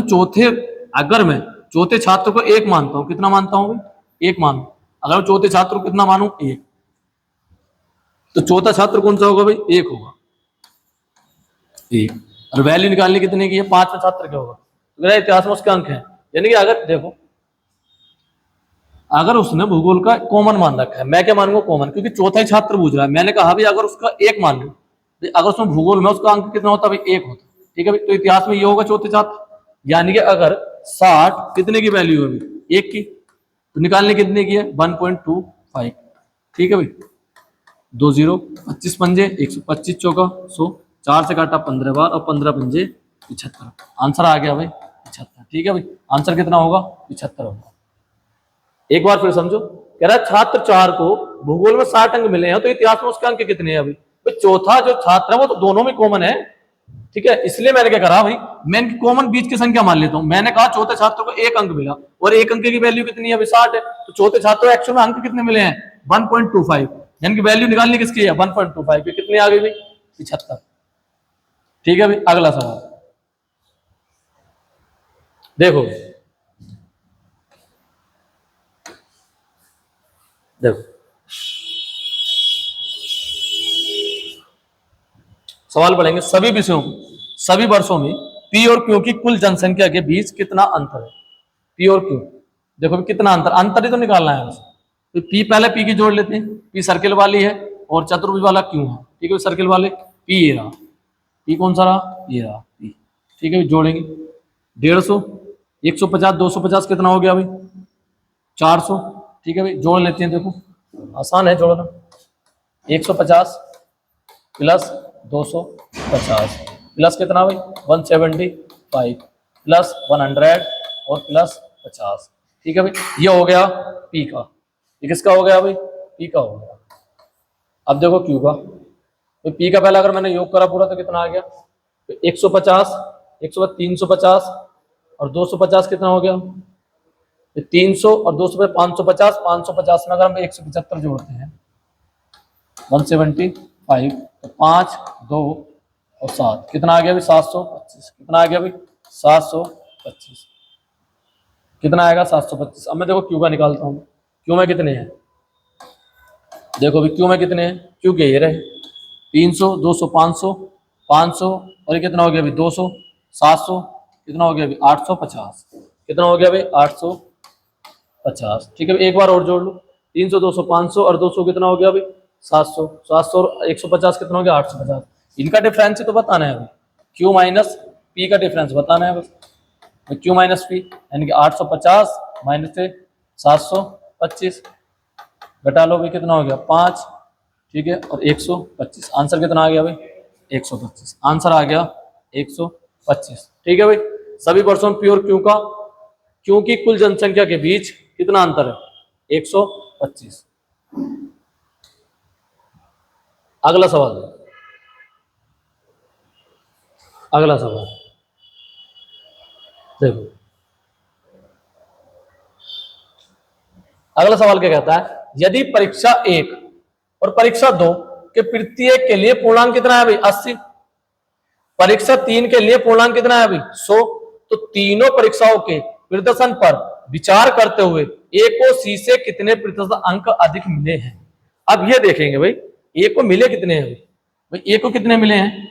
मैं चौथे छात्र को 1 मानता हूं, कितना मानता हूं भाई 1 मान, अगर मैं चौथे छात्र को कितना मानूं 1, तो चौथा छात्र कौन सा होगा भाई 1 होगा, 1। और वैल्यू निकालनी कितने की है, 5वां छात्र क्या होगा, तो इतिहास में उसके अंक हैं। यानी कि अगर देखो अगर उसने भूगोल का कॉमन मान रखा है, मैं क्या मानूंगा कॉमन, क्योंकि चौथा ही छात्र पूछ रहा है, मैंने कहा भाई अगर उसका 1 मान लो, अगर उसमें भूगोल में उसका अंक कितना होता है भाई 1 होता, ठीक है भाई। तो इतिहास में ये होगा चौथे छात्र, यानी कि अगर 60 कितने की वैल्यू है भाई 1 की, तो निकालने कितने की है 1.25, ठीक है भाई। 2 0 25 पंजे 125 चौका 100, 4 से काटा 15 बार और 15 पंजे 75, आंसर आ गया भाई 75, ठीक है भाई। आंसर कितना होगा 75 होगा। एक बार फिर समझो, कह रहा है छात्र 4 को भूगोल में 60 अंक मिले हैं तो इतिहास में उसके अंक कितने हैं अभी, तो चौथा जो छात्र है वो तो दोनों में कॉमन है, ठीक है। इसलिए मैंने क्या करा भाई, मैं इनकी कॉमन बीच की संख्या मान लेता हूं। मैंने कहा चौथे छात्र को 1 अंक मिला और 1 अंक की वैल्यू कितनी है अभी 60 है, तो चौथे छात्र को एक्चुअल में अंक कितने मिले हैं 1.25, यानी कि वैल्यू निकालनी किसकी है 1.25 की, कितनी आ गई भाई 75, ठीक है भाई। अगला सवाल देखो, देखो सवाल पढ़ेंगे, सभी विषयों सभी वर्षों में पी और क्यू की कुल जनसंख्या के बीच कितना अंतर है, पी और क्यू, देखो कितना अंतर ही तो निकालना है बस। तो पी पहले पी की जोड़ लेते हैं, पी सर्किल वाली है और चतुर्भुज वाला क्यू है, ठीक है। सर्किल वाले पी ये रहा, पी कौन सा रहा ये रहा पी, ठीक है। जोड़ेंगे 150 150 250 कितना हो गया भाई 400, ठीक है भाई। जोड़ लेते हैं, देखो आसान है जोड़ना, 150 प्लस 250 प्लस कितना भाई 175 प्लस 100 और प्लस 50, ठीक है भाई। ये हो गया पी का, ये किसका हो गया भाई पी का हो गया। अब देखो क्यू का, तो पी का पहला अगर मैंने योग करा पूरा तो कितना आ गया, तो 150 150 350 और 250 कितना हो गया 300 और 200 पे 550, 550 में अगर हम 175 जोड़ते हैं 175, तो 5 2 और 7 कितना आ गया भाई 725, कितना आ गया भाई 725, कितना आएगा 725। अब मैं देखो क्यू का निकालता हूँ, क्यू में कितने हैं, देखो भाई क्यू में कितने हैं, क्यू के ये रहे 300 200 500 500 और ये कितना हो गया भाई 200 700, कितना हो गया भाई 850, कितना हो गया भाई 850, ठीक है। एक बार और जोड़ लो, 300 200 500 और 200 कितना हो गया भाई 700 700 और 150 कितना हो गया 850। इनका डिफरेंस तो बताना है भाई, क्यू माइनस पी का डिफरेंस बताना है बस, क्यू माइनस पी, यानी कि 850 माइनस से 725 घटा लो भाई कितना हो गया 5, ठीक है, और 125, आंसर कितना आ गया भाई 125, आंसर आ गया 125, ठीक है भाई। सभी वर्षों में पी और क्यू का, क्यू की कुल जनसंख्या के बीच कितना अंतर है 125। अगला सवाल, अगला सवाल देखो, अगला सवाल क्या कहता है, यदि परीक्षा 1 और परीक्षा 2 के प्रत्येक के लिए पूर्णांक कितना है भाई 80, परीक्षा 3 के लिए पूर्णांक कितना है भाई 100, तो तीनों परीक्षाओं के प्रदर्शन पर विचार करते हुए ए को सी से कितने प्रतिशत अंक अधिक मिले हैं। अब ये देखेंगे भाई ए को मिले कितने हैं, भाई ए को कितने मिले हैं,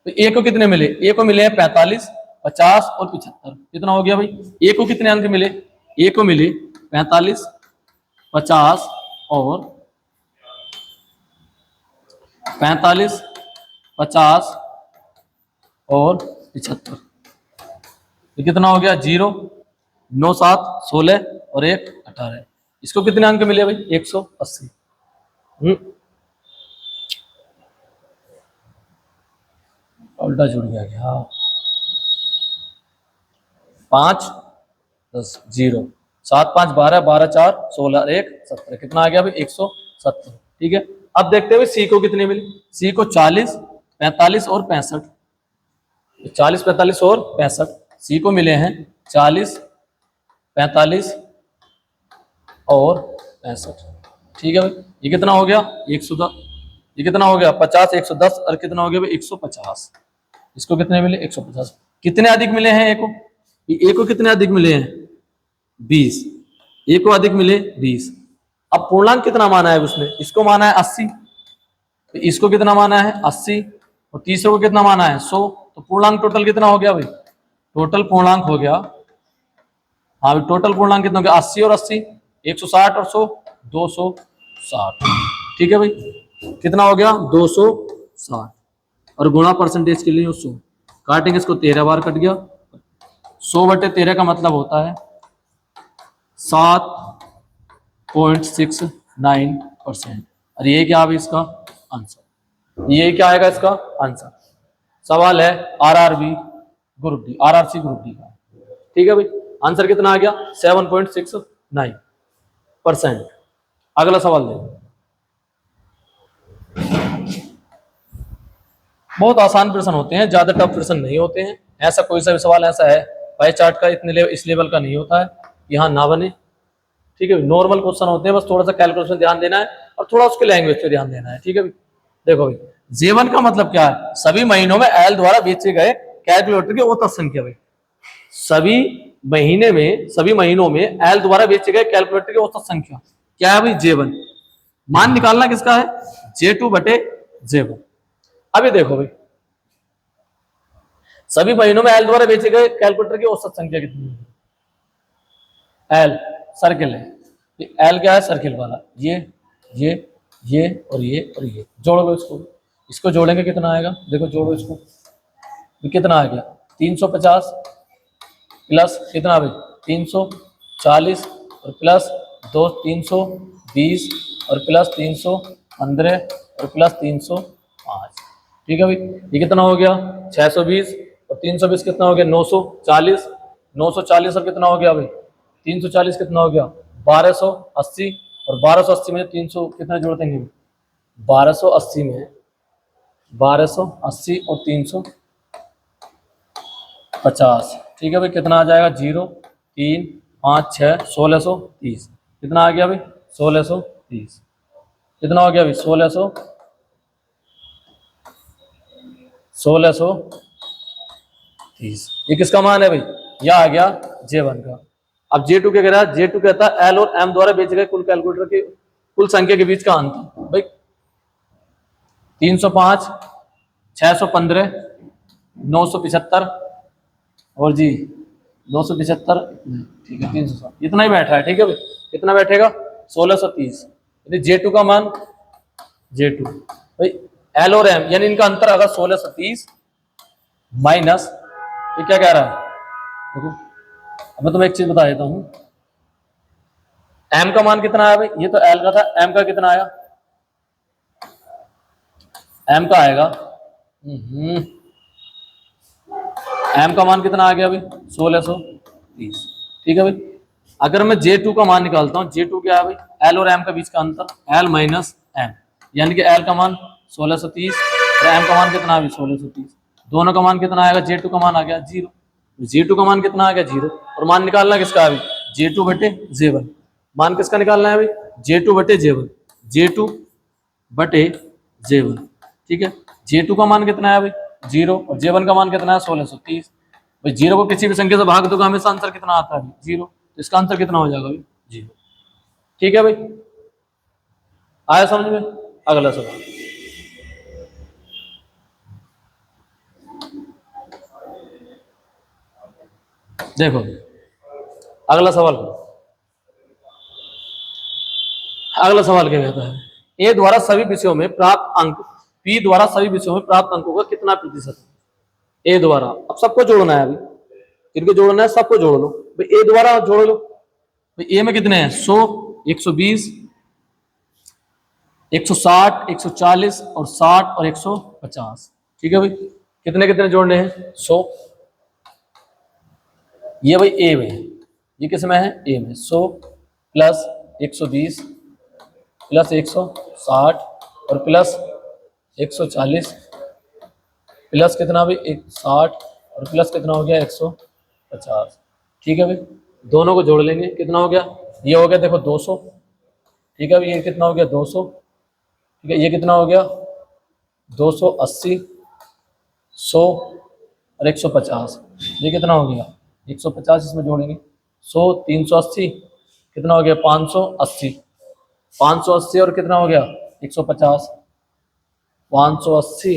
तो ए को कितने मिले, ए को मिले हैं 45, 50 और 75। कितना हो गया भाई, ए को कितने अंक मिले, ए को मिले 45, 50 और 45, 50 और 75। तो कितना हो गया 0, 9, 7, 16 और 1, 18। इसको कितने अंक मिले भाई 180। उल्टा जुड़ गया क्या, 5, 10, 0, 7, 5, 12, 12, 4, 16, 1, 17। कितना आ गया भाई 170। ठीक है, अब देखते हैं सी को कितने मिले, सी को 40, 45 और 65। 40, 45 और 65 सी को मिले हैं 40, 45 और 65। ठीक है भाई, ये कितना हो गया 110, ये कितना हो गया 50, 110 और कितना हो गया भाई 150। इसको कितने मिले 150। कितने अधिक मिले हैं ए को, ए को कितने अधिक मिले हैं 20, ए को अधिक मिले 20। अब पूर्णांक कितना माना है उसने, इसको माना है 80, तो इसको कितना माना है 80 और तीसरे को कितना माना है 100। तो पूर्णांक टोटल कितना हो गया भाई, टोटल पूर्णांक हो गया, हाँ भाई टोटल पूर्णांक कितना हो गया 80 और 80, 160 और 100, 260। ठीक है भाई, कितना हो गया 260 और गुणा परसेंटेज के लिए 100। काटेंगे इसको 13 बार, कट गया। 100/13 का मतलब होता है 7.69%। और ये क्या है इसका आंसर, ये क्या आएगा इसका आंसर। सवाल है RRB group D, RRC group D का। ठीक है भाई, आंसर कितना आ गया 7.69%। अगला सवाल देखो, बहुत आसान प्रश्न होते हैं, ज्यादा टफ प्रश्न नहीं होते हैं। ऐसा कोई सा भी सवाल ऐसा है पाई चार्ट का इस लेवल का नहीं होता है, यहाँ ना बने। ठीक है, नॉर्मल क्वेश्चन होते हैं, बस थोड़ा सा कैलकुलेशन ध्यान देना है और थोड़ा उसके लैंग्वेज पे ध्यान देना है। ठीक है भाई, देखो भाई J1 का मतलब क्या है, सभी महीनों में एल द्वारा बेचे गए कैलकुलेटर की औसत संख्या। भाई सभी महीनों में एल द्वारा बेचे गए कैलकुलेटर की औसत संख्या क्या है भाई J1। मान निकालना किसका है J2/J1। अभी देखो भाई सभी महीनों में एल द्वारा बेचे गए कैलकुलेटर की औसत संख्या कितनी है। एल सर्किल है, एल क्या है सर्किल वाला, ये और ये जोड़ लो इसको जोड़ेंगे कितना आएगा, देखो जोड़ो इसको, कितना आ गया 350 प्लस कितना भाई 340 और प्लस 320 और प्लस 315 और प्लस 305। ठीक है भाई, ये कितना हो गया 620 और 320 कितना हो गया 940, 940 और कितना हो गया भाई 340 कितना हो गया 1280 और 1280 में 300 कितना जोड़ देंगे 1280 में 1280 और 350। ठीक है भाई, कितना आ जाएगा 0, 3, 5, 6, 1630। कितना आ गया भाई 1630। कितना हो गया भाई 1630। ये किसका मान है भाई, यह आ गया J1 का। अब J2 क्या कह रहा है, J2 कहता है एल और एम द्वारा बेचे गए कुल कैलकुलेटर की कुल संख्या के बीच का अंतर। भाई 305, 615, 975 और जी 975, ठीक है 307, इतना ही बैठ रहा है। ठीक है भाई, कितना बैठेगा 1630। यदि J2 का मान J2 भाई एल और एम यानी इनका अंतर अगर 1630 माइनस, ये क्या कह रहा है देखो, अब मैं तुम्हें एक चीज बता देता हूं, एम का मान कितना आया भाई, ये तो एल का था, एम का कितना आया, एम का आएगा एम का मान कितना आ गया भाई 1630। ठीक है भाई, अगर मैं J2 का मान निकालता हूं, J2 क्या है भाई एल और एम के बीच का अंतर, एल माइनस एम, यानी कि एल का मान 1630 और एम का मान कितना है 1630, दोनों का मान कितना आएगा, J2 का मान आ गया 0, J2 का मान कितना आ गया 0, और मान निकालना किसका है भाई J2/J1। मान किसका निकालना है भाई J2/J1, J2/J1। ठीक है, J2 का मान कितना है भाई 0 और J1 का मान कितना है 1630। भाई 0 को किसी भी संख्या से भाग दोगे हमेशा आंसर कितना आता है 0, तो इसका आंसर कितना हो जाएगा भाई? 0। ठीक है भाई, आया समझ में? अगला सवाल, देखो अगला सवाल, अगला सवाल क्या कहता है, ए द्वारा सभी विषयों में प्राप्त अंक बी द्वारा सभी विषयों में प्राप्त अंकों का कितना प्रतिशत है? ए द्वारा, अब सबको जोड़ना है, अभी किनको जोड़ना है? सबको जोड़ लो भाई, ए द्वारा जोड़ लो भाई। ए में कितने हैं? 100, 120, 160, 140 और 60 और 150। ठीक है भाई, कितने कितने जोड़ने हैं? 100। ये भाई ए में, ये किस में है? ए में। 100 प्लस 120 प्लस 160 और प्लस 140 प्लस कितना भाई? 160 और प्लस कितना हो गया? 150। ठीक है भाई, दोनों को जोड़ लेंगे, कितना हो गया? ये हो गया देखो 200। ठीक है भाई, ये कितना हो गया? 200। ठीक है, ये कितना हो गया? 280, 100 और 150। ये कितना हो गया? 150 इसमें जोड़ेंगे। 100, 380, कितना हो गया? 580। 580 और कितना हो गया? 150। 580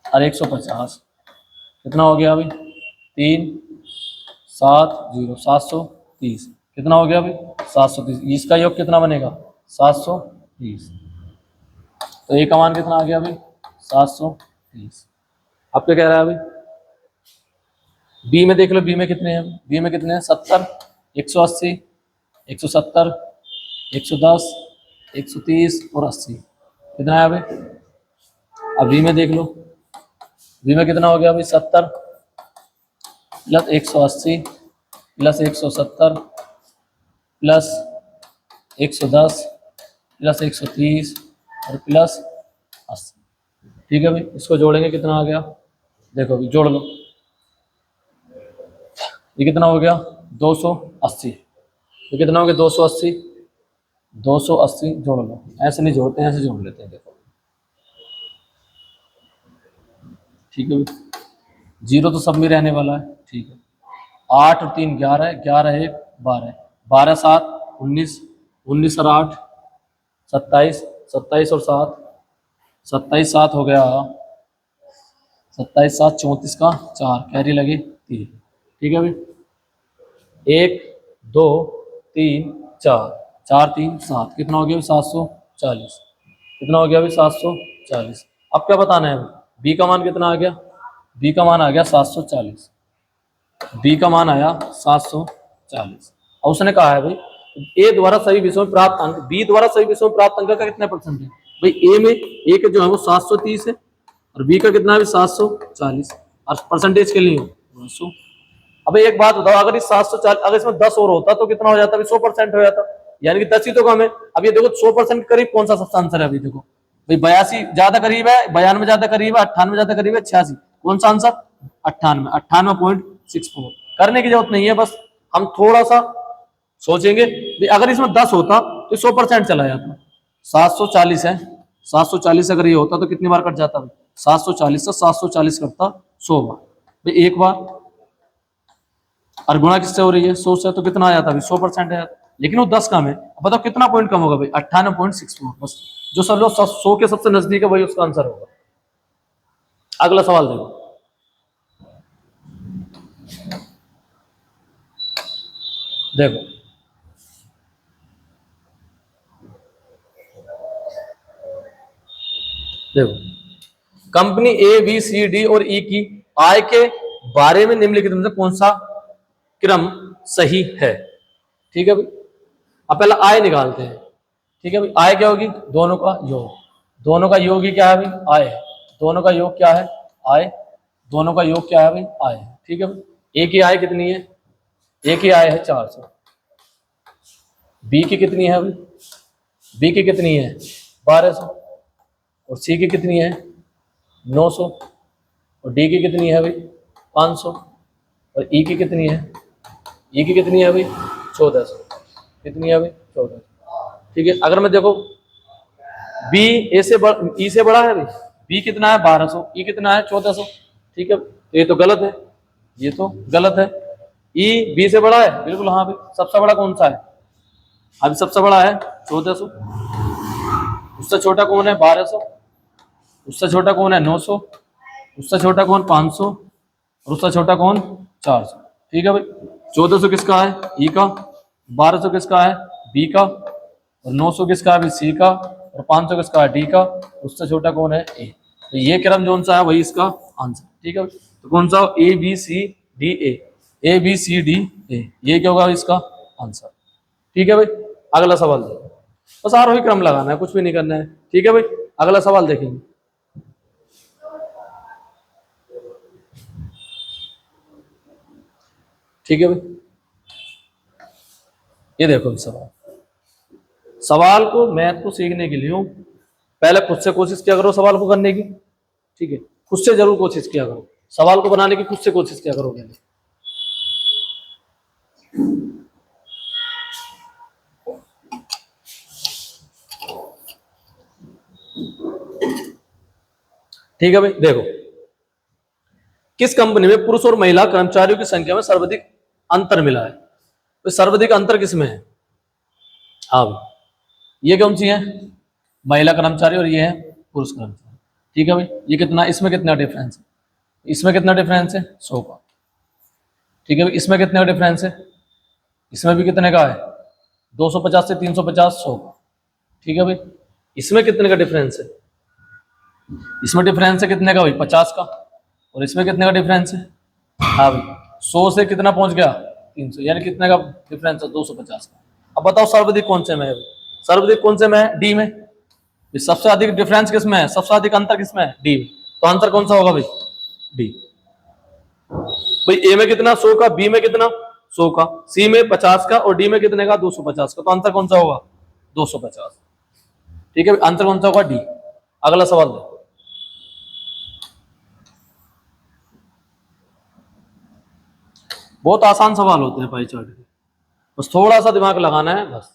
और 150 कितना हो गया अभी? 3, 7, 0, 730। कितना हो गया अभी? 730। इसका योग कितना बनेगा? 730। तो ए का मान कितना आ गया अभी? 730। अब क्या कह रहा है अभी? बी में देख लो, बी में कितने हैं? बी में कितने हैं? 70, 180, 170, 110, 130 और 80। कितना है अभी? अब बी में देख लो, बी में कितना हो गया अभी? 70 प्लस 180 प्लस 170 प्लस 110 प्लस 130 और प्लस 80। ठीक है भाई, इसको जोड़ेंगे, कितना आ गया? देखो अभी जोड़ लो, ये कितना हो गया? 280। ये कितना हो गया? 280। 280 जोड़ लो, ऐसे नहीं जोड़ते हैं, ऐसे जोड़ लेते हैं। देखो ठीक है भाई, 0 तो सब में रहने वाला है। ठीक है, 8 और 3 11, 11 1 12, 12 7 19, 19 और 8 27, 27 और 7 27 7 हो गया, 27 7 34 का 4 कैरी लगे 3। ठीक है भाई, 1 2 3 4, 4 3 7, कितना हो गया? 740। कितना हो गया अभी? 740। अब क्या बताना है? बी का मान कितना आ गया? बी का मान आ गया 740। बी का मान आया 740। और उसने कहा है भाई ए द्वारा सभी विषयों में प्राप्त अंक बी द्वारा सभी विषयों में प्राप्त अंक का कितना परसेंट है? भाई ए में, ए के जो है वो 730 है और बी का कितना है? 740। और परसेंटेज के लिए 100। अब एक बात बताओ, अगर इस 740, अगर इसमें 10 और होता तो कितना हो जाता? 100% हो जाता, यानी कि 10 ही तो कम है। अब ये देखो 100% के करीब कौन सा सबसे आंसर है? अभी देखो भाई, 82 ज्यादा करीब है, 92 ज्यादा करीब है, 98 ज्यादा करीब है, 86। कौन सा आंसर? 98, 98.64। करने की जरूरत नहीं है, बस हम थोड़ा सा सोचेंगे। अगर इसमें 10 होता तो 100% चला जाता। 740 है, 740 अगर ये होता तो कितनी बार कट जाता? 740 से 740 करता 100 बार भाई, एक बार। और गुणा किससे हो रही है? 100 से, तो कितना आ जाता है? 100% है, लेकिन वो 10 कम है। अब बताओ कितना पॉइंट कम होगा भाई? 98.64। बस जो सब लोग 100 के सबसे नजदीक है वही उसका आंसर होगा। अगला सवाल देखो, देखो देखो company A B C D और ई की आय के बारे में निम्नलिखित में से कौन सा क्रम सही है? ठीक है भाई, अब पहले आय निकालते हैं। ठीक है भाई, आय क्या होगी? दोनों का योग। दोनों का योग ही क्या है भाई? आय है। दोनों का योग क्या है? आय। दोनों का योग क्या है भाई? आय। ठीक है भाई, ए की आय कितनी है? ए की आय है 400। बी की कितनी है भाई? बी की कितनी है? 1200। और सी की कितनी है? 900। और डी की कितनी है भाई? 500। और ई की कितनी है? ई की कितनी है भाई? 1400। कितनी है भाई? 1400। ठीक है, अगर मैं देखो बी ए से ई से बड़ा है भाई, बी कितना है? 1200, ई कितना है? 1400। ठीक है, तो ये तो गलत है, ये तो गलत है। ई बी से बड़ा है, बिल्कुल हाँ भाई। सबसे बड़ा कौन सा है? अभी सबसे बड़ा है 1400। उससे छोटा कौन है? 1200। उससे छोटा कौन है? 900। उससे छोटा कौन? 500। और उससे छोटा कौन? 400। ठीक है भाई। 1400 किसका है? ई का। 1200 किसका है? बी का। और 900 किसका है? सी का। और 500 किसका है? डी का। उससे छोटा कौन है? ए। तो ये क्रम जो सा है वही इसका आंसर। ठीक है भाई। तो कौन सा? A B C D A. A B C D A, ये क्या होगा इसका आंसर। ठीक है भाई। अगला सवाल देखो, बस आरोही क्रम लगाना है, कुछ भी नहीं करना है। ठीक है भाई। अगला सवाल देखेंगे। ठीक है भाई। ये देखो सवाल, सवाल को मैथ को सीखने के लिए पहले खुद से कोशिश किया करो सवाल को करने की। ठीक है, खुद से जरूर कोशिश किया करो सवाल को बनाने की, खुद से कोशिश किया करो पहले। ठीक है भाई। देखो, किस कंपनी में पुरुष और महिला कर्मचारियों की संख्या में सर्वाधिक अंतर मिला है? तो सर्वाधिक अंतर किसमें है? हाँ भाई, ये कौन सी है? महिला कर्मचारी, और ये है पुरुष कर्मचारी। ठीक है भाई। ये कितना, इसमें कितना डिफरेंस है? इसमें कितना डिफरेंस है? 100 का। ठीक है भाई। इसमें कितने का डिफरेंस है? इसमें भी कितने का है? 250 से 350, 100 का। ठीक है भाई। इसमें कितने का डिफरेंस है? इसमें डिफरेंस है कितने का भाई? 50 का। और इसमें कितने का डिफरेंस है? हाँ भाई, 100 से कितना पहुंच गया? 300, यानी कितने का डिफरेंस है? 250 का। अब बताओ सर्वाधिक कौन से में है? सर्वाधिक कौन से में है? डी में। सबसे अधिक डिफरेंस किसमें है? सबसे अधिक अंतर किसमें है? डी में। तो आंसर कौन सा होगा भाई? डी। भाई ए में कितना? 100 का। बी में कितना? 100 का। सी में 50 का। और डी में कितने का? 250 का। तो आंसर कौन सा होगा? 250। ठीक है, आंसर कौन सा होगा? डी। अगला सवाल दो। बहुत आसान सवाल होते हैं पाई चार्ट के, बस थोड़ा सा दिमाग लगाना है बस।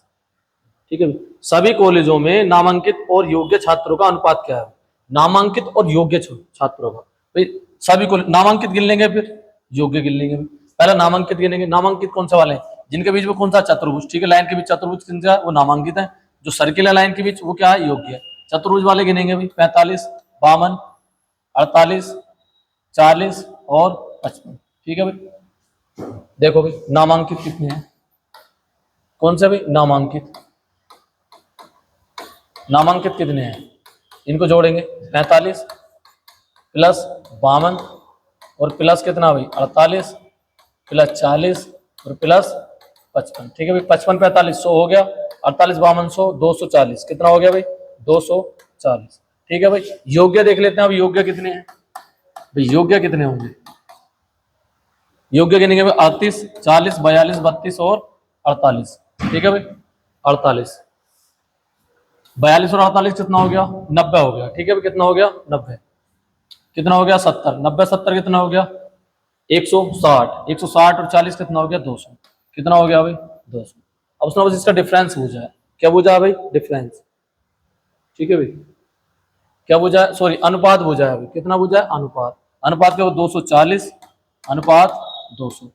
ठीक है, सभी कॉलेजों में नामांकित और योग्य छात्रों का अनुपात क्या है? नामांकित और योग्य छात्रों का भाई, सभी कॉलेज नामांकित गिन लेंगे, फिर योग्य गिन लेंगे। पहले नामांकित गिनेंगे। नामांकित कौन से वाले हैं? जिनके बीच में कौन सा चतुर्भुज, ठीक है, लाइन के बीच चतुर्भुज किन सा, वो नामांकित है। जो सर्किल है लाइन के बीच, वो क्या है? योग्य है। चतुर्भुज वाले गिनेंगे भाई, 45, 52, 48, 40 और 55। ठीक है भाई। देखो भाई, नामांकित कितने हैं? कौन से भाई? नामांकित। नामांकित कितने हैं? इनको जोड़ेंगे, 45 प्लस 52 और प्लस कितना भाई? 48 प्लस 40 और प्लस 55। ठीक है भाई। 55 45 100 हो गया। 48 52 100, 240। कितना हो गया भाई? 240। ठीक है भाई। योग्य देख लेते हैं अब, योग्य कितने हैं भाई? योग्य कितने होंगे? योग्य गिनेंगे भाई, 38, 40, 42, 32 और 48। ठीक है भाई। 48, 42 और 48 कितना हो गया? 90 हो गया। ठीक है भाई। कितना हो गया? 90। कितना हो गया? 70। 90 70 कितना हो गया? 160। 160 और 40 कितना हो गया? 200। कितना हो गया भाई? 200। अब उसने बस इसका डिफरेंस पूछा है। क्या पूछा है भाई? डिफरेंस। ठीक है भाई। क्या पूछा है? सॉरी, अनुपात पूछा है भाई। कितना पूछा है? अनुपात। अनुपात क्या? 240 अनुपात 200।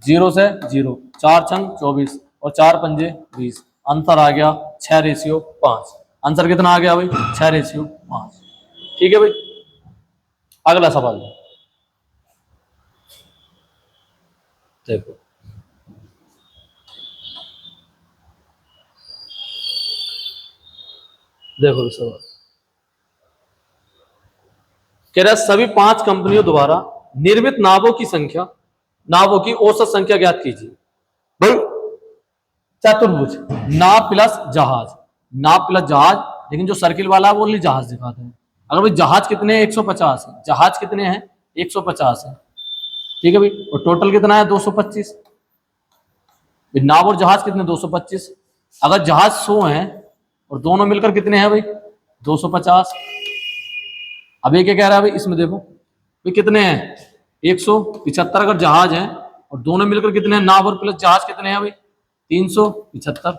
0 से 0, 4 छंग 24 और 4 पंजे 20। आंसर आ गया 6:5। आंसर कितना आ गया भाई? 6:5। ठीक है भाई। अगला सवाल देखो, देखो सवाल कह रहा है, सभी 5 कंपनियों द्वारा निर्मित नावों की संख्या, नावों की औसत संख्या ज्ञात कीजिए। भाई चतुर्भुज, नाव प्लस जहाज, नाव प्लस जहाज, लेकिन जो सर्किल वाला है वो ओनली जहाज दिखाते हैं। अगर भाई जहाज कितने हैं? 150 है। जहाज कितने हैं? 150 है। ठीक है भाई। और टोटल कितना है? 225। नाव और जहाज कितने? 225। अगर जहाज 100 है और दोनों मिलकर कितने हैं भाई? 250। अब ये क्या कह रहा है भाई? इसमें देखो भाई कितने हैं? 175 अगर जहाज है, और दोनों मिलकर कितने हैं? नाव और प्लस जहाज कितने हैं भाई? 375।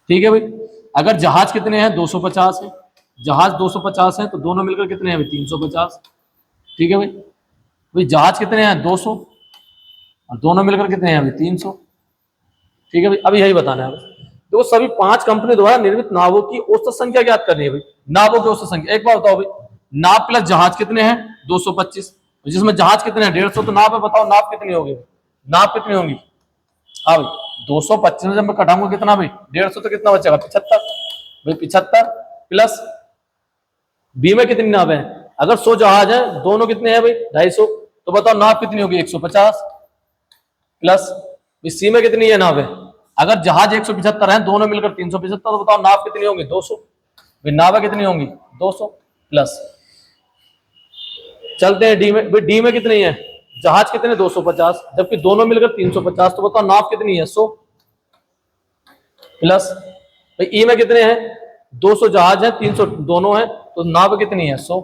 ठीक है भाई। अगर जहाज कितने हैं? 250 है। जहाज 250 है तो दोनों मिलकर कितने हैं भाई? 350। ठीक है भाई। भाई जहाज कितने हैं? 200 और दोनों मिलकर कितने हैं अभी 300। ठीक है भाई, अभी यही बताना है। देखो सभी 5 कंपनी द्वारा निर्मित नावों की औसत संख्या ज्ञात करनी है भाई। नावों की औसत संख्या एक बार बताओ भाई, नाव प्लस जहाज कितने हैं 225, जिसमें जहाज कितने हैं 150, तो नाव है बताओ नाव कितनी होगी, नाव कितनी होंगी। हाँ भाई 225 में जब मैं घटाऊंगा कितना भाई 150, तो कितना बचेगा 75 भाई। 75 प्लस बी में कितनी नाव है, अगर 100 जहाज है दोनों कितने हैं भाई 250, तो बताओ नाव कितनी होगी 150 प्लस सी में कितनी है नाव है, अगर जहाज 175 है दोनों मिलकर 375, तो बताओ नाव कितनी होंगी 200 भाई। नाव कितनी होंगी 200 प्लस चलते हैं डी में भाई, डी में कितनी है जहाज कितने 250, जबकि दोनों मिलकर 350, तो बताओ नाव कितनी है 100 प्लस भाई ई में कितने हैं 200 जहाज है 300 दोनों है, तो नाव कितनी है 100।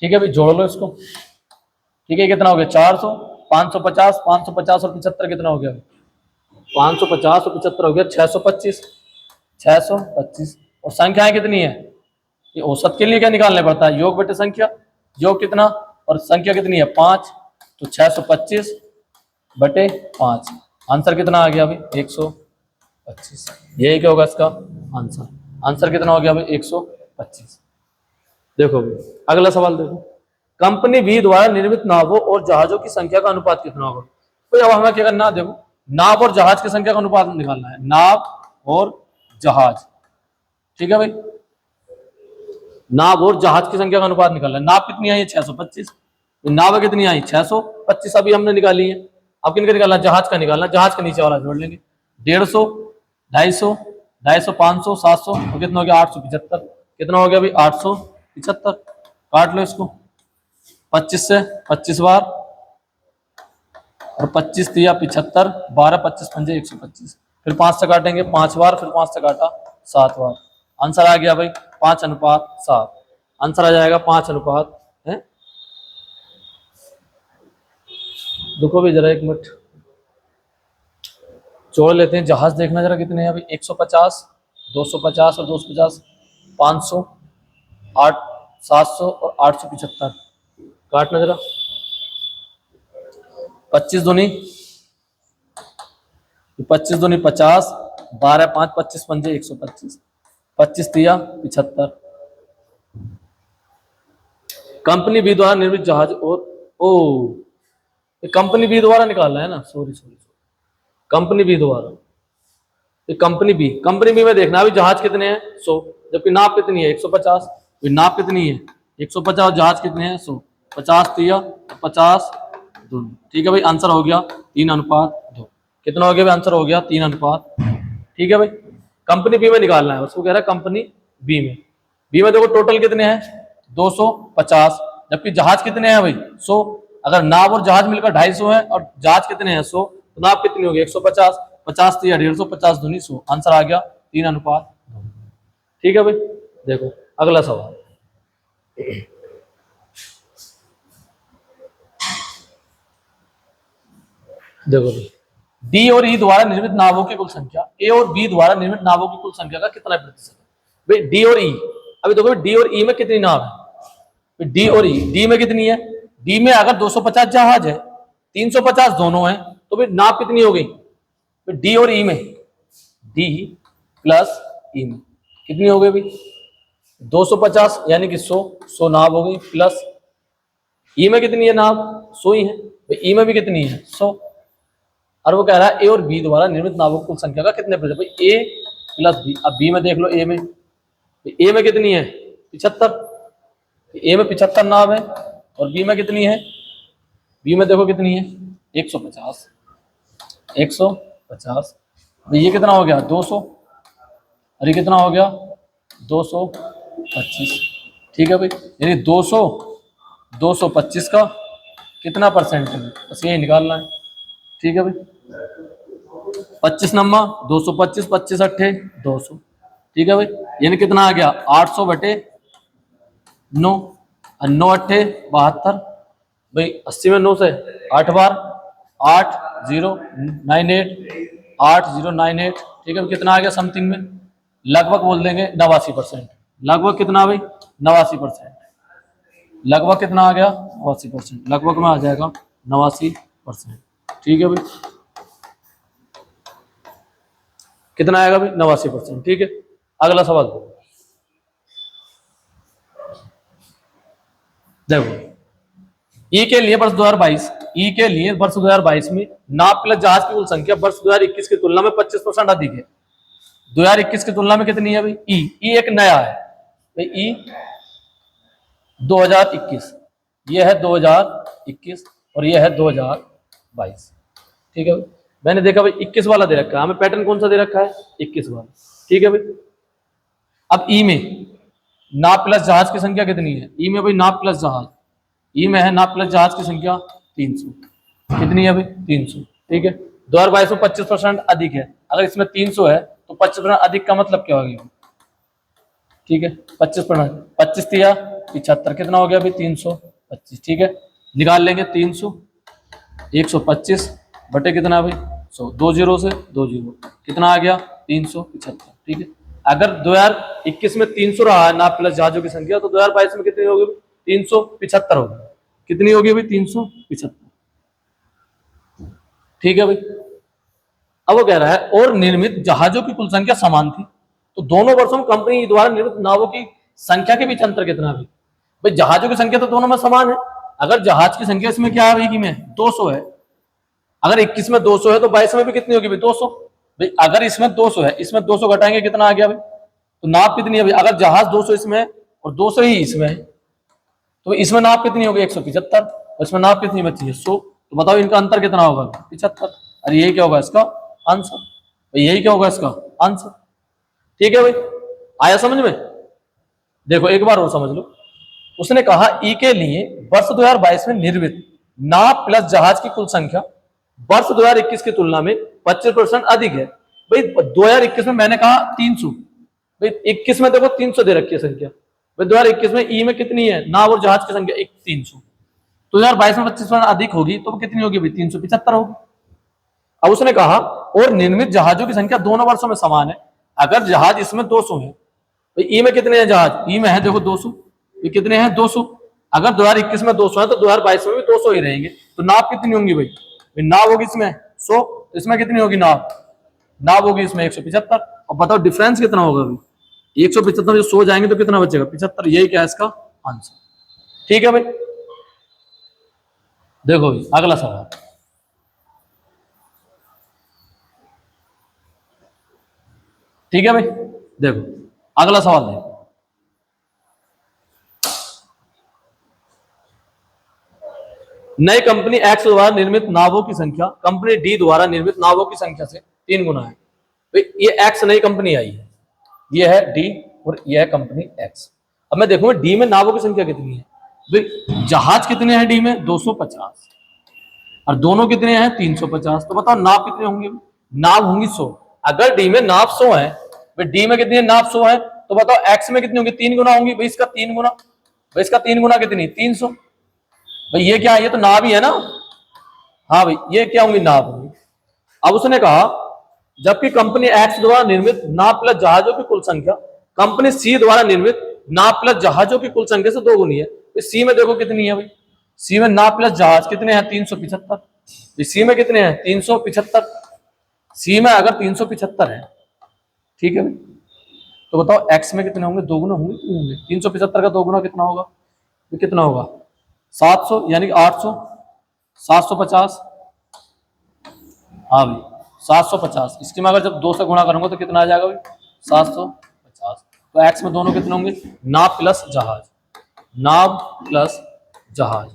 ठीक है भाई जोड़ लो इसको। ठीक है कितना हो गया 400, 550, 550 और 75 कितना हो गया 550 और 75 हो गया 625, 625। और संख्याएं कितनी है, ये औसत के लिए क्या निकालना पड़ता है योग बटे संख्या, योग कितना और संख्या कितनी है 5, तो 625 बटे 5, आंसर कितना आ गया अभी 125। यही क्या होगा इसका आंसर, आंसर कितना हो गया भाई 125। देखो भाई अगला सवाल देखो, कंपनी बी द्वारा निर्मित नावों और जहाजों की संख्या का अनुपात कितना होगा। तो अब हमें क्या करना है, देखो नाव और जहाज की संख्या का अनुपात निकालना है, नाव और जहाज। ठीक है भाई, नाव और जहाज की संख्या का अनुपात निकालना है। नाव कितनी आई है 625, नाव कितनी आई 625 अभी हमने निकाली है। अब किनका निकालना, जहाज का निकालना, जहाज का नीचे वाला जोड़ लेंगे 150, 250, 250, 500, 700 और कितना हो गया 875, कितना हो गया भाई 875। काट लो इसको 25 से 25 बार और 25 दिया 75, 12 25 पंजे 125, फिर 5 से काटेंगे 5 बार, फिर 5 से काटा 7 बार। आंसर आ गया भाई 5:7, आंसर आ जाएगा 5 है। देखो भी जरा एक मिनट जोड़ लेते हैं, जहाज देखना जरा कितने हैं अभी 150, 250 और 250, 500, 8, 700 और 875। काटना जरा 25 दूनी 50, 12 5 25 पंजे 125, 25 दिया 75। कंपनी बी द्वारा निर्मित जहाज और कंपनी बी द्वारा निकालना है ना, सॉरी कंपनी बी द्वारा, कंपनी बी में देखना अभी जहाज कितने हैं 100, जबकि नाव कितनी है 150, नाव कितनी है 150 और जहाज कितने हैं 100, 50 दिया 50 दोनों। ठीक है भाई, आंसर हो गया 3:2। कितना हो गया भाई, आंसर हो गया 3:। ठीक है भाई, कंपनी बी में निकालना है, उसको कह रहा है कंपनी बी में देखो टोटल कितने हैं 250, जबकि जहाज कितने हैं भाई 100, अगर नाव और जहाज मिलकर 250 है और जहाज कितने हैं 100, तो नाव कितनी होगी 150, 50 दिया 150, 50 दूनी 100, आंसर आ गया 3:2। ठीक है भाई, देखो अगला सवाल, देखो भाई डी और ई द्वारा निर्मित नावों की कुल संख्या ए और बी द्वारा निर्मित नावों की कुल संख्या का कितना प्रतिशत है भाई डी और ई। अभी देखो डी और ई में कितनी नाव है, डी और ई, डी में कितनी है, डी में अगर 250 जहाज है 350 दोनों है, तो भाई नाव कितनी हो गई डी और ई में, डी प्लस ई में कितनी हो गई भाई 250 यानी कि 100 नाव हो गई, प्लस ई में कितनी है नाव 100 ही है भाई, ई में भी कितनी है 100, और वो कह रहा है ए और बी द्वारा निर्मित नावों की कुल संख्या का कितने प्रतिशत, भाई ए प्लस बी। अब बी में देख लो, ए में कितनी है 75, ए में 75 नाव है, और बी में कितनी है, बी में देखो कितनी है 150, 150 भाई ये कितना हो गया 200, और ये कितना हो गया 225। ठीक है भाई, यानी 225 का कितना परसेंट है, बस यही निकालना है। ठीक है भाई, 25 नंबर 225, 25 अट्ठे 200। ठीक है भाई, यानी कितना आ गया 800 बटे 9, 9 अट्ठे 72 भाई, 80 में 9 से 8 बार 8098, 8098। ठीक है, कितना आ गया समथिंग में, लगभग बोल देंगे 89%, लगभग कितना भाई 89%, लगभग कितना आ गया 89%, लगभग में आ जाएगा 89%। ठीक है भाई, कितना आएगा भाई 89%। ठीक है, अगला सवाल देखो, ई के लिए वर्ष 2022, ई के लिए वर्ष 2022 में नाव प्लस जहाज की कुल संख्या वर्ष 2021 की तुलना में 25% अधिक है। 2021 की तुलना में कितनी है भाई? ई एक नया है भाई, ई 2021, ये है 2021 और ये है 2022। ठीक है भाई, मैंने देखा भाई 21 वाला दे रखा है, हमें पैटर्न कौन सा दे रखा है? 21 वाला। ठीक है भाई, अब ई में नाव प्लस जहाज की संख्या कितनी है? ई में भाई नाव प्लस जहाज, ई में है नाव प्लस जहाज की संख्या 300। कितनी है भाई? 300। ठीक है, 2022 में 25% अधिक है। अगर इसमें 300 है तो 25% अधिक का मतलब क्या हो गया? ठीक है, 25%, 25 तिया 75, कितना हो गया भाई? 325। ठीक है, निकाल लेंगे 300, 125 बटे कितना भाई? 100, 2 जीरो से 2 जीरो, कितना आ गया? 375। ठीक है, अगर 2021 में 300 रहा है नाव प्लस जहाजों की संख्या, तो 2022 में कितनी होगी? 375 होगी। कितनी होगी भाई? 375। ठीक है भाई, अब वो कह रहा है और निर्मित जहाजों की कुल संख्या समान थी, तो दोनों वर्षों में कंपनी द्वारा निर्मित नावों की संख्या के बीच अंतर कितना भी? भाई जहाजों की संख्या तो दोनों में समान है। अगर जहाज की संख्या इसमें क्या है में 200 है, अगर 21 में 200 है तो 22 में भी कितनी होगी भाई? 200। भाई अगर इसमें 200 है, इसमें 200 घटाएंगे कितना आ गया भाई? तो नाप कितनी है भाई? अगर जहाज 200 इसमें और 200 ही इसमें है, तो इसमें नाप कितनी होगी? 175, और इसमें नाप कितनी बची है? 100। तो बताओ इनका अंतर कितना होगा? 75। अरे यही क्या होगा इसका आंसर? यही क्या होगा इसका आंसर? ठीक है भाई, आया समझ में? देखो एक बार और समझ लो, उसने कहा ई के लिए वर्ष 2022 में निर्मित नाव प्लस जहाज की कुल संख्या वर्ष 2021 की तुलना में 25% अधिक है। भाई 2021 में मैंने कहा 300, भाई 21 में देखो 300 दे रखी है संख्या, भाई 2021 में ई में कितनी है नाव और जहाज की संख्या? 300। तो 2022 में 25% अधिक होगी, तो कितनी होगी भाई? 375 होगी। अब उसने कहा और निर्मित जहाजों की संख्या दोनों वर्षों में समान है। अगर जहाज इसमें 200 है, तो ई में कितने हैं जहाज? ई में है देखो 200, ये कितने हैं? 200। अगर 2021 में 200 है तो 2022 में भी 200 ही रहेंगे। तो नाव कितनी होंगी भाई? नाव होगी इसमें 100, तो इसमें कितनी होगी नाव? नाव होगी इसमें 175। और बताओ डिफरेंस कितना होगा भाई? 175 जो 100 जाएंगे तो कितना बचेगा? 75। यही क्या है इसका आंसर? ठीक है भाई, देखो भाई अगला सवाल। ठीक है भाई, देखो अगला सवाल देखो, नई कंपनी एक्स द्वारा निर्मित नावों की संख्या कंपनी डी द्वारा निर्मित नावों की संख्या से 3 गुना है। भाई ये एक्स नई कंपनी आई है, ये है डी और ये है कंपनी एक्स। अब मैं देखूंगा डी में नावों की संख्या कितनी है। भाई जहाज कितने हैं डी में? 250, और दोनों कितने हैं? 350। तो बताओ नाव कितने होंगे? नाव होंगी 100। अगर डी में नाव 100 है, भाई डी में कितनी है? नाव 100 है, तो बताओ एक्स में कितनी होंगी? 3 गुना होंगी। भाई इसका 3 गुना, भाई इसका 3 गुना कितनी? 300। भाई ये क्या है? ये तो नाव ही है ना। हाँ भाई ये क्या होंगी? नाव होंगी। अब उसने कहा जबकि कंपनी एक्स द्वारा निर्मित नाव प्लस जहाजों की कुल संख्या कंपनी सी द्वारा निर्मित नाव प्लस जहाजों की कुल संख्या से 2 गुनी है। तो सी में देखो कितनी है भाई? सी में नाव प्लस जहाज कितने हैं? 375। सी में कितने हैं? 375। सी में अगर 375 है, ठीक है भाई, तो बताओ एक्स में कितने होंगे? 2 गुना होंगे, 375 का 2 गुना कितना होगा? कितना होगा? 700, यानी कि 800, 750। हाँ भाई 750। इसकी मैं अगर जब 2 से गुणा करूंगा तो कितना आ जाएगा भाई? 750। तो एक्स में दोनों कितने होंगे? नाव प्लस जहाज, नाव प्लस जहाज।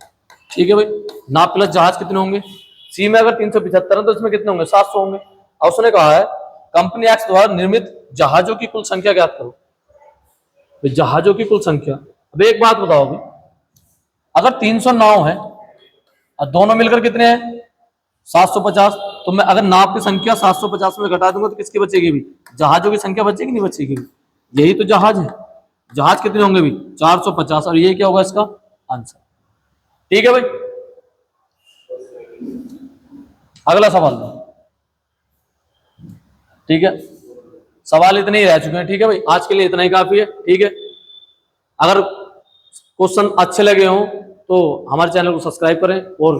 ठीक है भाई, नाव प्लस जहाज कितने होंगे? सी में अगर 375 है तो इसमें कितने होंगे? 700 होंगे। और उसने कहा है कंपनी एक्स द्वारा निर्मित जहाजों की कुल संख्या ज्ञात करो। जहाजों की कुल संख्या, अब एक बात बताओ भाई, अगर 300 नाव है और दोनों मिलकर कितने हैं? 750। तो मैं अगर नाव की संख्या 750 में घटा दूंगा तो किसकी बचेगी भी? जहाजों की संख्या बचेगी नहीं बचेगी? यही तो जहाज है। जहाज कितने होंगे भी? 450। और ये क्या होगा इसका आंसर? ठीक है भाई, अगला सवाल। ठीक है, सवाल इतने ही रह चुके हैं। ठीक है भाई, आज के लिए इतना ही काफी है। ठीक है, अगर क्वेश्चन अच्छे लगे हों तो हमारे चैनल को सब्सक्राइब करें और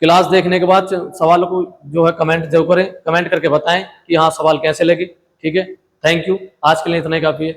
क्लास देखने के बाद सवालों को जो है कमेंट जरूर करें, कमेंट करके बताएं कि हाँ सवाल कैसे लगे। ठीक है, थैंक यू, आज के लिए इतना ही काफी है।